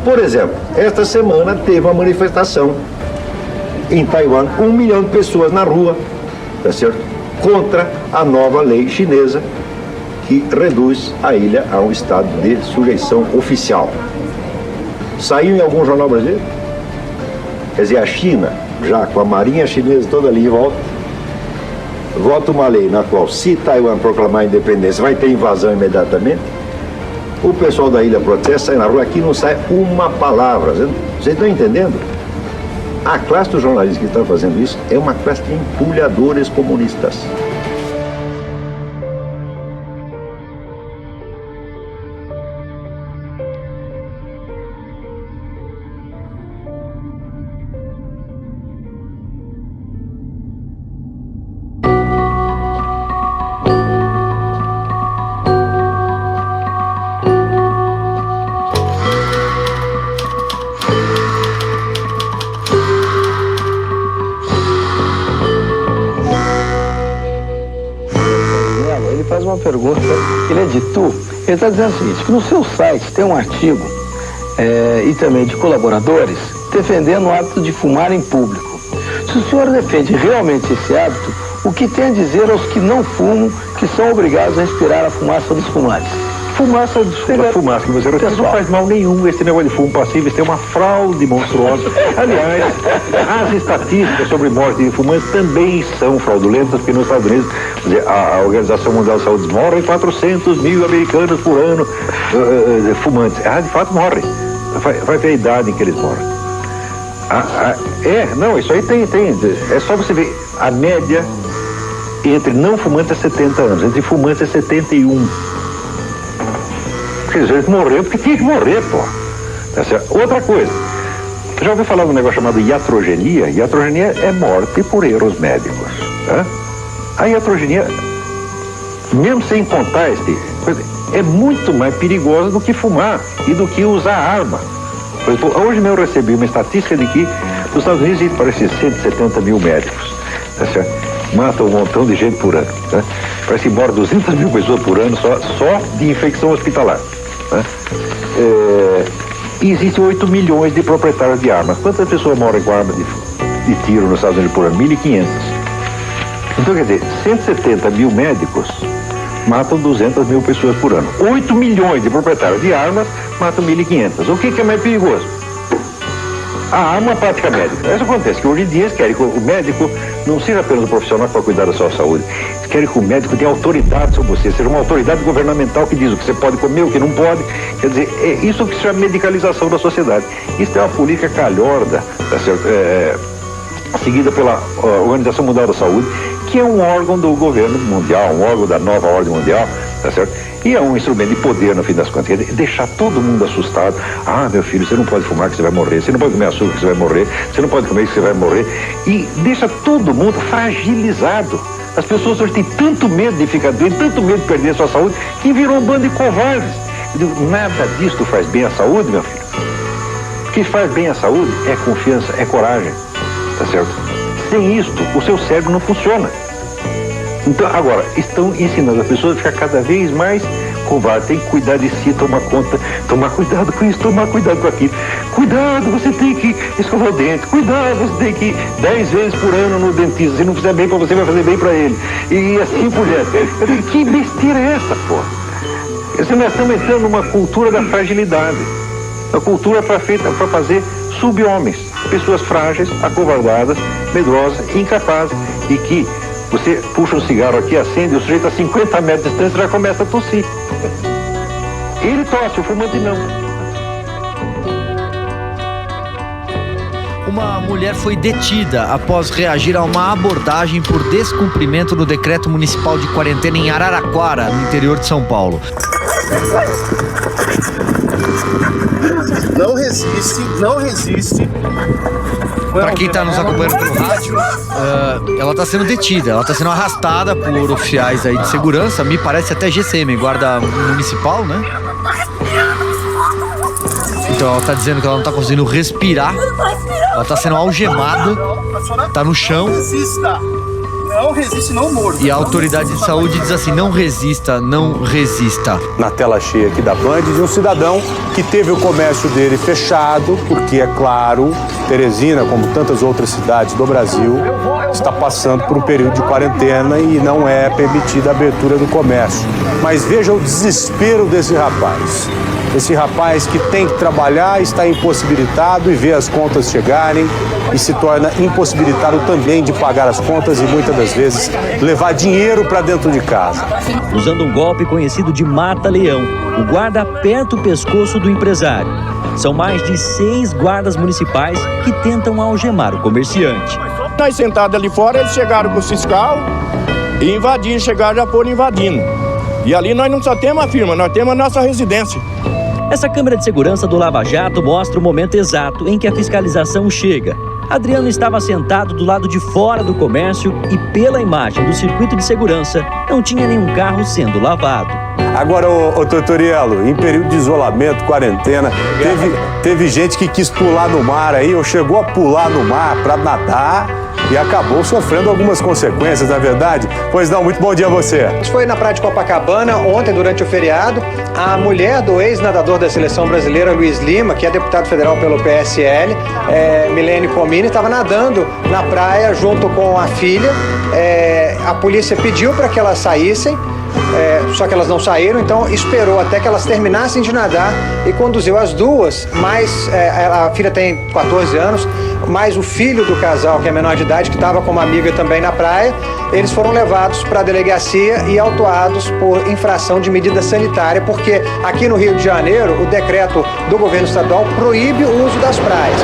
Speaker 4: Por exemplo, esta semana teve uma manifestação em Taiwan, 1 milhão de pessoas na rua, tá certo? Contra a nova lei chinesa que reduz a ilha a um estado de sujeição oficial. Saiu em algum jornal brasileiro? Quer dizer, a China, já com a marinha chinesa toda ali em volta, vota uma lei na qual, se Taiwan proclamar a independência, vai ter invasão imediatamente. O pessoal da ilha protesta, sai na rua, aqui não sai uma palavra. Vocês estão entendendo? A classe dos jornalistas que estão fazendo isso é uma classe de empulhadores comunistas.
Speaker 11: Pergunta, ele é de Itu, ele está dizendo o seguinte, que no seu site tem um artigo e também de colaboradores defendendo o hábito de fumar em público. Se o senhor defende realmente esse hábito, o que tem a dizer aos que não fumam, que são obrigados a respirar a fumaça dos fumantes?
Speaker 2: Fumaça que você retira não faz mal nenhum. Esse negócio de fumo passivo, isso é uma fraude monstruosa. Aliás, as estatísticas sobre morte de fumantes também são fraudulentas, porque nos Estados Unidos, a Organização Mundial de Saúde morrem 400 mil americanos por ano fumantes. De fato morrem. Vai ver a idade em que eles morrem. Isso aí tem. É só você ver. A média entre não fumantes é 70 anos, entre fumantes é 71. Quer dizer, morreu porque tinha que morrer, pô. Outra coisa, já ouviu falar de um negócio chamado iatrogenia? Iatrogenia é morte por erros médicos. Tá? A iatrogenia, mesmo sem contar é muito mais perigosa do que fumar e do que usar arma. Por exemplo, hoje mesmo eu recebi uma estatística de que nos Estados Unidos parece 170 mil médicos. Tá certo? Matam um montão de gente por ano. Tá? Parece que morre 200 mil pessoas por ano só de infecção hospitalar. Né? E existem 8 milhões de proprietários de armas. Quantas pessoas morrem com arma de tiro nos Estados Unidos por ano? 1.500. Então, quer dizer, 170 mil médicos matam 200 mil pessoas por ano. 8 milhões de proprietários de armas matam 1.500. O que é mais perigoso? A arma, a prática médica. Isso acontece, que hoje em dia eles querem que o médico não seja apenas um profissional para cuidar da sua saúde. Eles querem que o médico tenha autoridade sobre você, seja uma autoridade governamental que diz o que você pode comer, o que não pode. Quer dizer, é isso que se chama medicalização da sociedade. Isso é uma política calhorda, tá certo? Seguida pela Organização Mundial da Saúde, que é um órgão do governo mundial, um órgão da nova ordem mundial, tá certo? E é um instrumento de poder, no fim das contas, deixar todo mundo assustado. Meu filho, você não pode fumar que você vai morrer, você não pode comer açúcar que você vai morrer, você não pode comer que você vai morrer. E deixa todo mundo fragilizado. As pessoas hoje têm tanto medo de ficar doente, tanto medo de perder a sua saúde, que virou um bando de covardes. Nada disso faz bem à saúde, meu filho. O que faz bem à saúde é confiança, é coragem, tá certo? Sem isto, o seu cérebro não funciona. Então, agora, estão ensinando as pessoas a ficar cada vez mais covarde, tem que cuidar de si, tomar cuidado com isso, tomar cuidado com aquilo. Cuidado, você tem que escovar o dente. Cuidado, você tem que ir 10 vezes por ano no dentista. Se não fizer bem pra você, vai fazer bem pra ele. E assim por diante. Que besteira é essa, pô? Nós estamos entrando numa cultura da fragilidade. A cultura feita para fazer sub-homens. Pessoas frágeis, acovardadas, medrosas, incapazes. E que você puxa um cigarro aqui, acende, o sujeito a 50 metros de distância já começa a tossir. Ele tosse, o fumante não.
Speaker 12: Uma mulher foi detida após reagir a uma abordagem por descumprimento do decreto municipal de quarentena em Araraquara, no interior de São Paulo.
Speaker 15: Não resiste.
Speaker 12: Para quem está nos acompanhando pelo rádio, ela está sendo detida, ela está sendo arrastada por oficiais aí de segurança, me parece até GCM, guarda municipal, né? Então ela está dizendo que ela não está conseguindo respirar, ela está sendo algemada, está no chão.
Speaker 15: Não resiste, não morto.
Speaker 12: E a autoridade de saúde diz assim: não resista, não resista.
Speaker 13: Na tela cheia aqui da Band, de um cidadão que teve o comércio dele fechado, porque, é claro, Teresina, como tantas outras cidades do Brasil, está passando por um período de quarentena e não é permitida a abertura do comércio. Mas veja o desespero desse rapaz. Esse rapaz que tem que trabalhar está impossibilitado e vê as contas chegarem e se torna impossibilitado também de pagar as contas e muitas das vezes levar dinheiro para dentro de casa.
Speaker 23: Usando um golpe conhecido de mata-leão, o guarda aperta o pescoço do empresário. São mais de 6 guardas municipais que tentam algemar o comerciante.
Speaker 24: Nós sentados ali fora, eles chegaram com o fiscal e invadiram, chegaram, já foram invadindo. E ali nós não só temos a firma, nós temos a nossa residência.
Speaker 23: Essa câmera de segurança do Lava Jato mostra o momento exato em que a fiscalização chega. Adriano estava sentado do lado de fora do comércio e, pela imagem do circuito de segurança, não tinha nenhum carro sendo lavado.
Speaker 13: Agora, ô Tortoriello, em período de isolamento, quarentena, teve gente que quis pular no mar aí, ou chegou a pular no mar para nadar e acabou sofrendo algumas consequências, na verdade. Pois não, muito bom dia a você.
Speaker 25: A gente foi na praia de Copacabana ontem, durante o feriado. A mulher do ex-nadador da seleção brasileira, Luiz Lima, que é deputado federal pelo PSL, Milene Comini, estava nadando na praia junto com a filha. A polícia pediu para que elas saíssem, só que elas não saíram, então esperou até que elas terminassem de nadar e conduziu as duas, mas a filha tem 14 anos, mais o filho do casal, que é menor de idade, que estava com uma amiga também na praia. Eles foram levados para a delegacia e autuados por infração de medida sanitária, porque aqui no Rio de Janeiro, o decreto do governo estadual proíbe o uso das praias.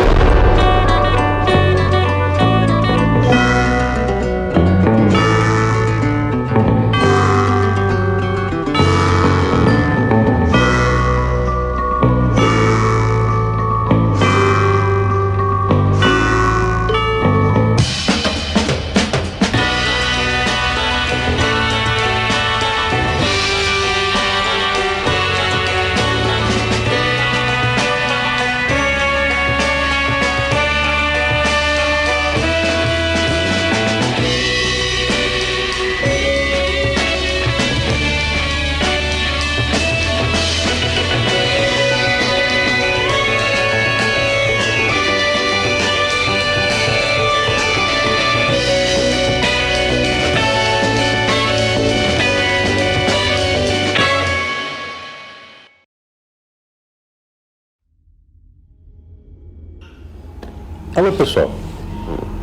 Speaker 7: Alô, pessoal.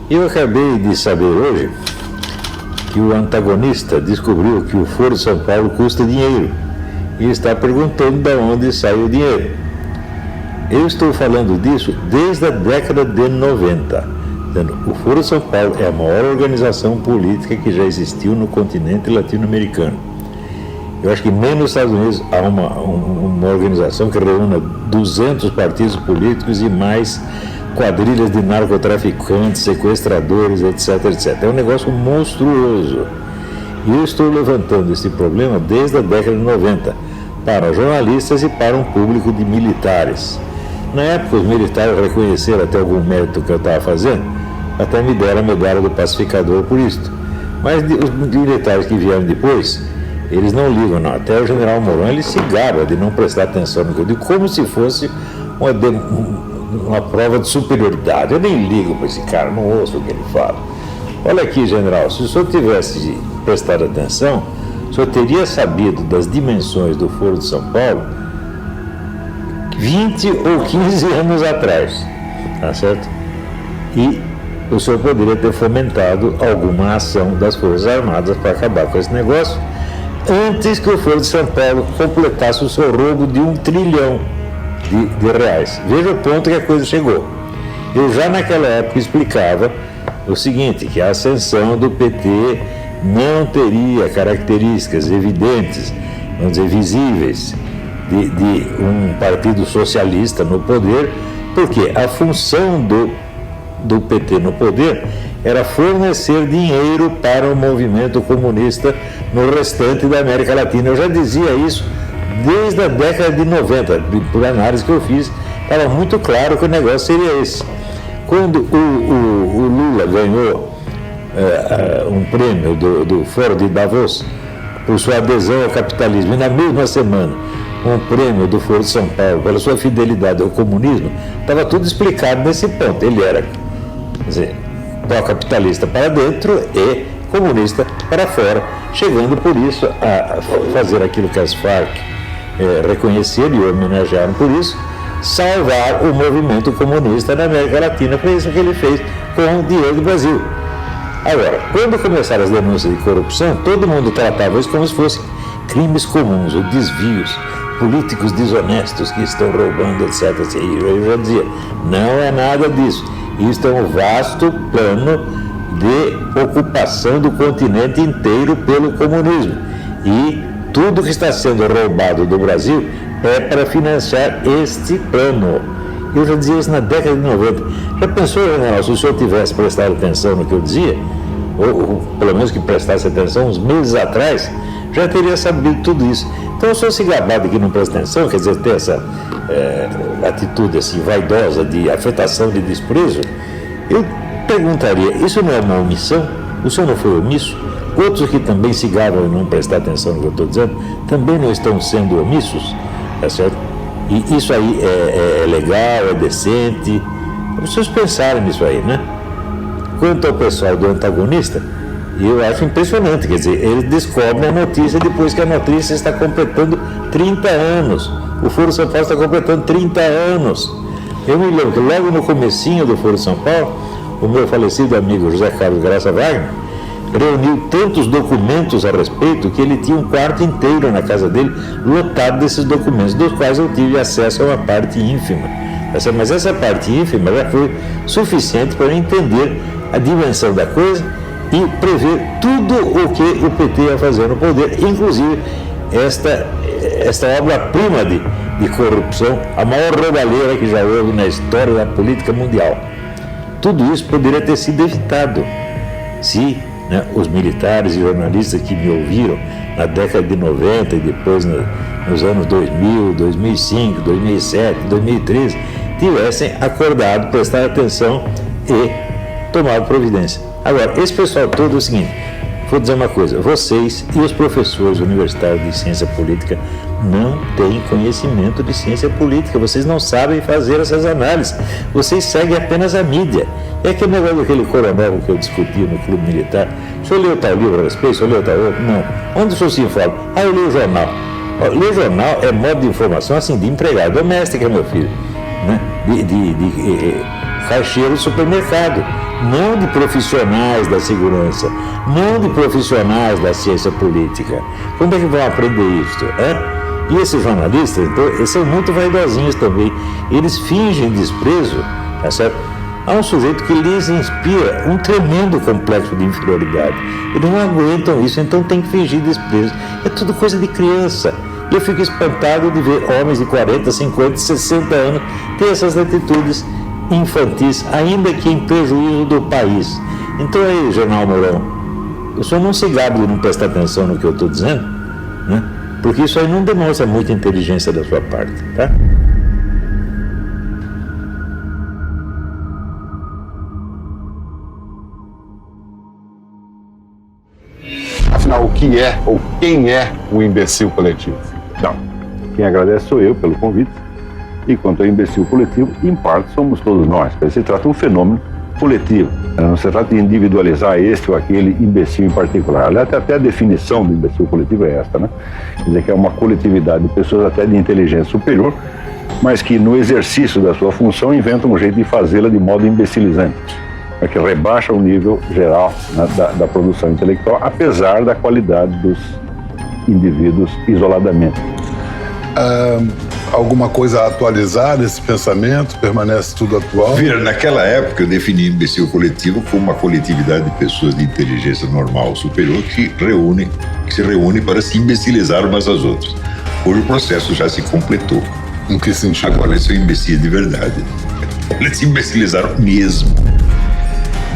Speaker 7: Eu acabei de saber hoje que o antagonista descobriu que o Foro São Paulo custa dinheiro e está perguntando de onde sai o dinheiro. Eu estou falando disso desde a década de 90. O Foro São Paulo é a maior organização política que já existiu no continente latino-americano. Eu acho que nem nos Estados Unidos há uma organização que reúna 200 partidos políticos e mais quadrilhas de narcotraficantes, sequestradores, etc, etc. É um negócio monstruoso. E eu estou levantando esse problema desde a década de 90, para jornalistas e para um público de militares. Na época, os militares reconheceram até algum mérito que eu estava fazendo, até me deram a medalha do pacificador por isto. Mas os militares que vieram depois
Speaker 3: Eles não ligam, não. Até o general Mourão, ele se gaba de não prestar atenção no que eu digo, como se fosse uma prova de superioridade. Eu nem ligo para esse cara, não ouço o que ele fala. Olha aqui, general, se o senhor tivesse prestado atenção, o senhor teria sabido das dimensões do Foro de São Paulo 20 ou 15 anos atrás, tá certo? E o senhor poderia ter fomentado alguma ação das Forças Armadas para acabar com esse negócio antes que o Foro de São Paulo completasse o seu roubo de 1 trilhão de reais. Veja o ponto que a coisa chegou. Eu já naquela época explicava o seguinte, que a ascensão do PT não teria características evidentes, vamos dizer, visíveis, de um partido socialista no poder, porque a função do PT no poder era fornecer dinheiro para o movimento comunista no restante da América Latina. Eu já dizia isso desde a década de 90, por análise que eu fiz, estava muito claro que o negócio seria esse. Quando o Lula ganhou um prêmio do Fórum de Davos por sua adesão ao capitalismo, e na mesma semana um prêmio do Foro de São Paulo pela sua fidelidade ao comunismo, estava tudo explicado nesse ponto. Ele era, quer dizer, pró-capitalista para dentro e comunista para fora, chegando por isso a fazer aquilo que as Farc reconheceram e homenagearam por isso, salvar o movimento comunista na América Latina. Foi isso que ele fez com o dinheiro do Brasil. Agora, quando começaram as denúncias de corrupção, todo mundo tratava isso como se fossem crimes comuns ou desvios, políticos desonestos que estão roubando, etc. E eu já dizia, não é nada disso. Isto é um vasto plano de ocupação do continente inteiro pelo comunismo. E tudo que está sendo roubado do Brasil é para financiar este plano. Eu já dizia isso na década de 90. Já pensou, general, se o senhor tivesse prestado atenção no que eu dizia, ou pelo menos que prestasse atenção uns meses atrás, já teria sabido tudo isso. Então, o senhor se gabar de que não presta atenção, quer dizer, ter essa atitude assim, vaidosa de afetação, de desprezo, eu perguntaria, isso não é uma omissão? O senhor não foi omisso? Outros que também se gabam e não prestar atenção no que eu estou dizendo, também não estão sendo omissos, tá certo? E isso aí é legal, é decente. Vocês pensarem nisso aí, né? Quanto ao pessoal do antagonista, eu acho impressionante, quer dizer, eles descobrem a notícia depois que a notícia está completando 30 anos. O Foro São Paulo está completando 30 anos. Eu me lembro que logo no comecinho do Foro São Paulo, o meu falecido amigo José Carlos Graça Wagner reuniu tantos documentos a respeito que ele tinha um quarto inteiro na casa dele lotado desses documentos, dos quais eu tive acesso a uma parte ínfima. Mas essa parte ínfima já foi suficiente para eu entender a dimensão da coisa e prever tudo o que o PT ia fazer no poder, inclusive esta obra-prima de corrupção, a maior roubalheira que já houve na história da política mundial. Tudo isso poderia ter sido evitado se os militares e jornalistas que me ouviram na década de 90 e depois nos anos 2000, 2005, 2007, 2013 tivessem acordado, prestado atenção e tomado providência. Agora, esse pessoal todo é o seguinte, vou dizer uma coisa, vocês e os professores universitários de ciência política não têm conhecimento de ciência política, vocês não sabem fazer essas análises, vocês seguem apenas a mídia. É aquele negócio daquele coronel que eu discuti no clube militar, o senhor leu tal livro a respeito, o senhor leu tal outro? Não. Onde o senhor se informa? Eu leio o jornal. Ler jornal é modo de informação assim, de empregado doméstica, meu filho, né? de caixeiro de supermercado, não de profissionais da segurança, não de profissionais da ciência política. Como é que vão aprender isso? E esses jornalistas, então, eles são muito vaidosinhos também. Eles fingem desprezo, tá certo? Há um sujeito que lhes inspira um tremendo complexo de inferioridade. Eles não aguentam isso, então tem que fingir desprezo. É tudo coisa de criança. Eu fico espantado de ver homens de 40, 50, 60 anos ter essas atitudes infantis, ainda que em prejuízo do país. Então aí, general Mourão, o senhor não se gabe de não prestar atenção no que eu estou dizendo, né? Porque isso aí não demonstra muita inteligência da sua parte, tá?
Speaker 8: Afinal, o que é ou quem é o imbecil coletivo?
Speaker 7: Não. Quem agradece sou eu pelo convite. E quanto ao imbecil coletivo, em parte somos todos nós. Se trata de um fenômeno coletivo. Não se trata de individualizar este ou aquele imbecil em particular. Aliás, até a definição do imbecil coletivo é esta, né? Quer dizer que é uma coletividade de pessoas até de inteligência superior, mas que no exercício da sua função inventam um jeito de fazê-la de modo imbecilizante, que rebaixa o nível geral, né, da produção intelectual, apesar da qualidade dos indivíduos isoladamente.
Speaker 8: Alguma coisa a atualizar nesse pensamento? Permanece tudo atual?
Speaker 21: Veja, naquela época eu defini imbecil coletivo como uma coletividade de pessoas de inteligência normal superior que se reúne para se imbecilizar umas às outras. Hoje o processo já se completou.
Speaker 8: Em que sentido?
Speaker 21: Agora eles são imbecis de verdade. Eles se imbecilizaram mesmo.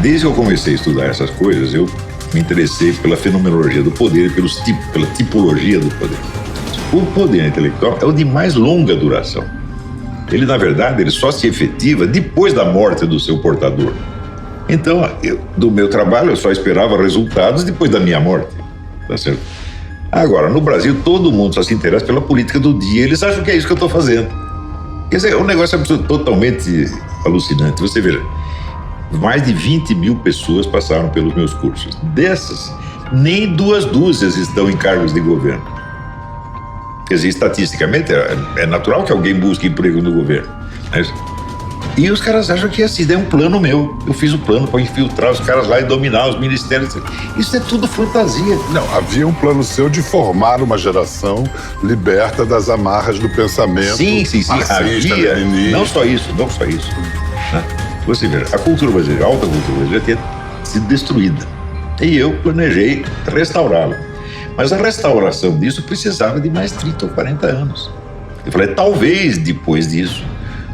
Speaker 21: Desde que eu comecei a estudar essas coisas, eu me interessei pela fenomenologia do poder e pela tipologia do poder. O poder intelectual é o de mais longa duração. Ele, na verdade, ele só se efetiva depois da morte do seu portador. Então, do meu trabalho, eu só esperava resultados depois da minha morte. Tá certo? Agora, no Brasil, todo mundo só se interessa pela política do dia. Eles acham que é isso que eu estou fazendo. Quer dizer, é um negócio totalmente alucinante. Você veja, mais de 20 mil pessoas passaram pelos meus cursos. Dessas, nem 2 dúzias estão em cargos de governo. Quer dizer, estatisticamente, é natural que alguém busque emprego no governo. E os caras acham que assim, é um plano meu. Eu fiz o plano para infiltrar os caras lá e dominar os ministérios. Isso é tudo fantasia.
Speaker 8: Não, havia um plano seu de formar uma geração liberta das amarras do pensamento.
Speaker 21: Sim. Havia. Não só isso. Né? Você vê, a cultura brasileira, a alta cultura brasileira, tinha sido destruída. E eu planejei restaurá-la. Mas a restauração disso precisava de mais 30 ou 40 anos. Eu falei, talvez depois disso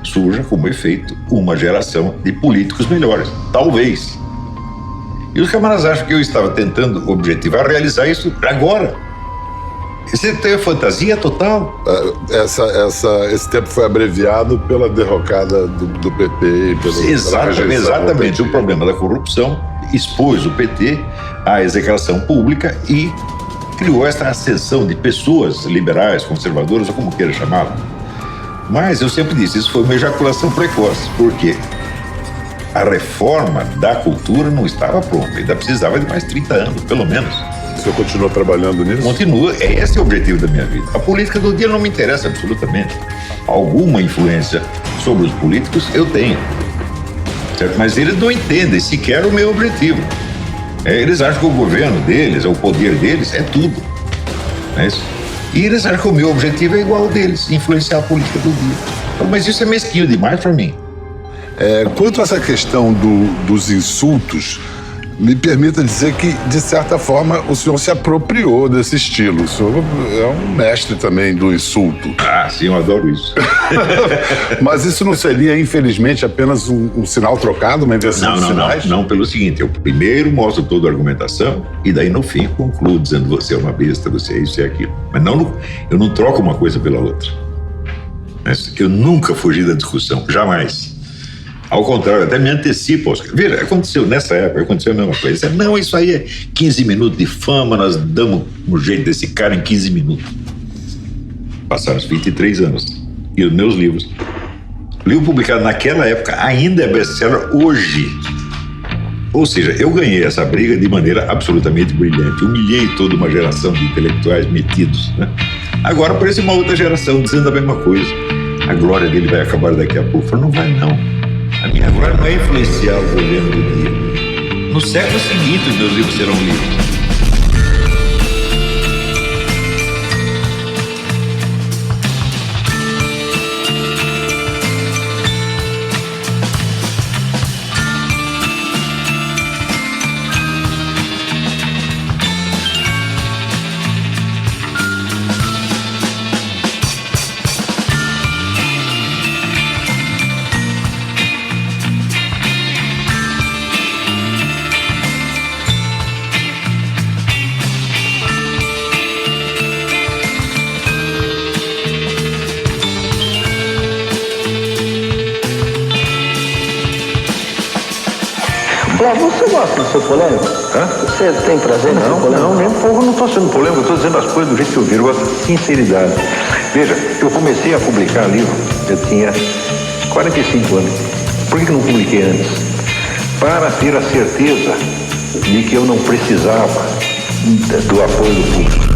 Speaker 21: surja como efeito uma geração de políticos melhores. Talvez. E os camaradas acham que eu estava tentando objetivar realizar isso agora. Isso é fantasia total.
Speaker 8: Esse tempo foi abreviado pela derrocada do PT e pela
Speaker 21: Exatamente. O problema da corrupção expôs o PT à execração pública e criou esta ascensão de pessoas liberais, conservadoras, ou como queira chamá-la. Mas eu sempre disse, isso foi uma ejaculação precoce, porque a reforma da cultura não estava pronta, ainda precisava de mais 30 anos, pelo menos.
Speaker 8: O senhor continua trabalhando nisso?
Speaker 21: Continua, esse é o objetivo da minha vida. A política do dia não me interessa absolutamente. Alguma influência sobre os políticos eu tenho, certo? Mas eles não entendem sequer o meu objetivo. Eles acham que o governo deles, o poder deles, é tudo. Não é isso? E eles acham que o meu objetivo é igual ao deles, influenciar a política do dia. Mas isso é mesquinho demais para mim.
Speaker 8: Quanto a essa questão dos insultos, me permita dizer que, de certa forma, o senhor se apropriou desse estilo. O senhor é um mestre também do insulto.
Speaker 21: Ah, sim, eu adoro isso.
Speaker 8: Mas isso não seria, infelizmente, apenas um sinal trocado, uma inversão de sinais?
Speaker 21: Não, pelo seguinte, eu primeiro mostro toda a argumentação e daí no fim concluo dizendo você é uma besta, você é isso e aquilo. Mas eu não troco uma coisa pela outra. Eu nunca fugi da discussão, jamais. Ao contrário, até me antecipo. Veja, nessa época aconteceu a mesma coisa. Não, isso aí é 15 minutos de fama, nós damos um jeito desse cara em 15 minutos. Passaram os 23 anos. E os meus livros, livro publicado naquela época, ainda é best-seller hoje. Ou seja, eu ganhei essa briga de maneira absolutamente brilhante. Humilhei toda uma geração de intelectuais metidos, né? Agora aparece uma outra geração dizendo a mesma coisa. A glória dele vai acabar daqui a pouco. Eu falo, não vai não. A minha glória não é influenciar o governo do dia. No século seguinte, os meus livros serão lidos.
Speaker 11: Flávio, você gosta de ser polêmico?
Speaker 7: Hã?
Speaker 11: Você tem prazer em ser polêmico?
Speaker 7: Não, nem um pouco, não estou sendo polêmico, eu estou dizendo as coisas do jeito que eu vi, eu gosto de sinceridade. Veja, eu comecei a publicar livro, eu tinha 45 anos. Por que não publiquei antes? Para ter a certeza de que eu não precisava do apoio do público.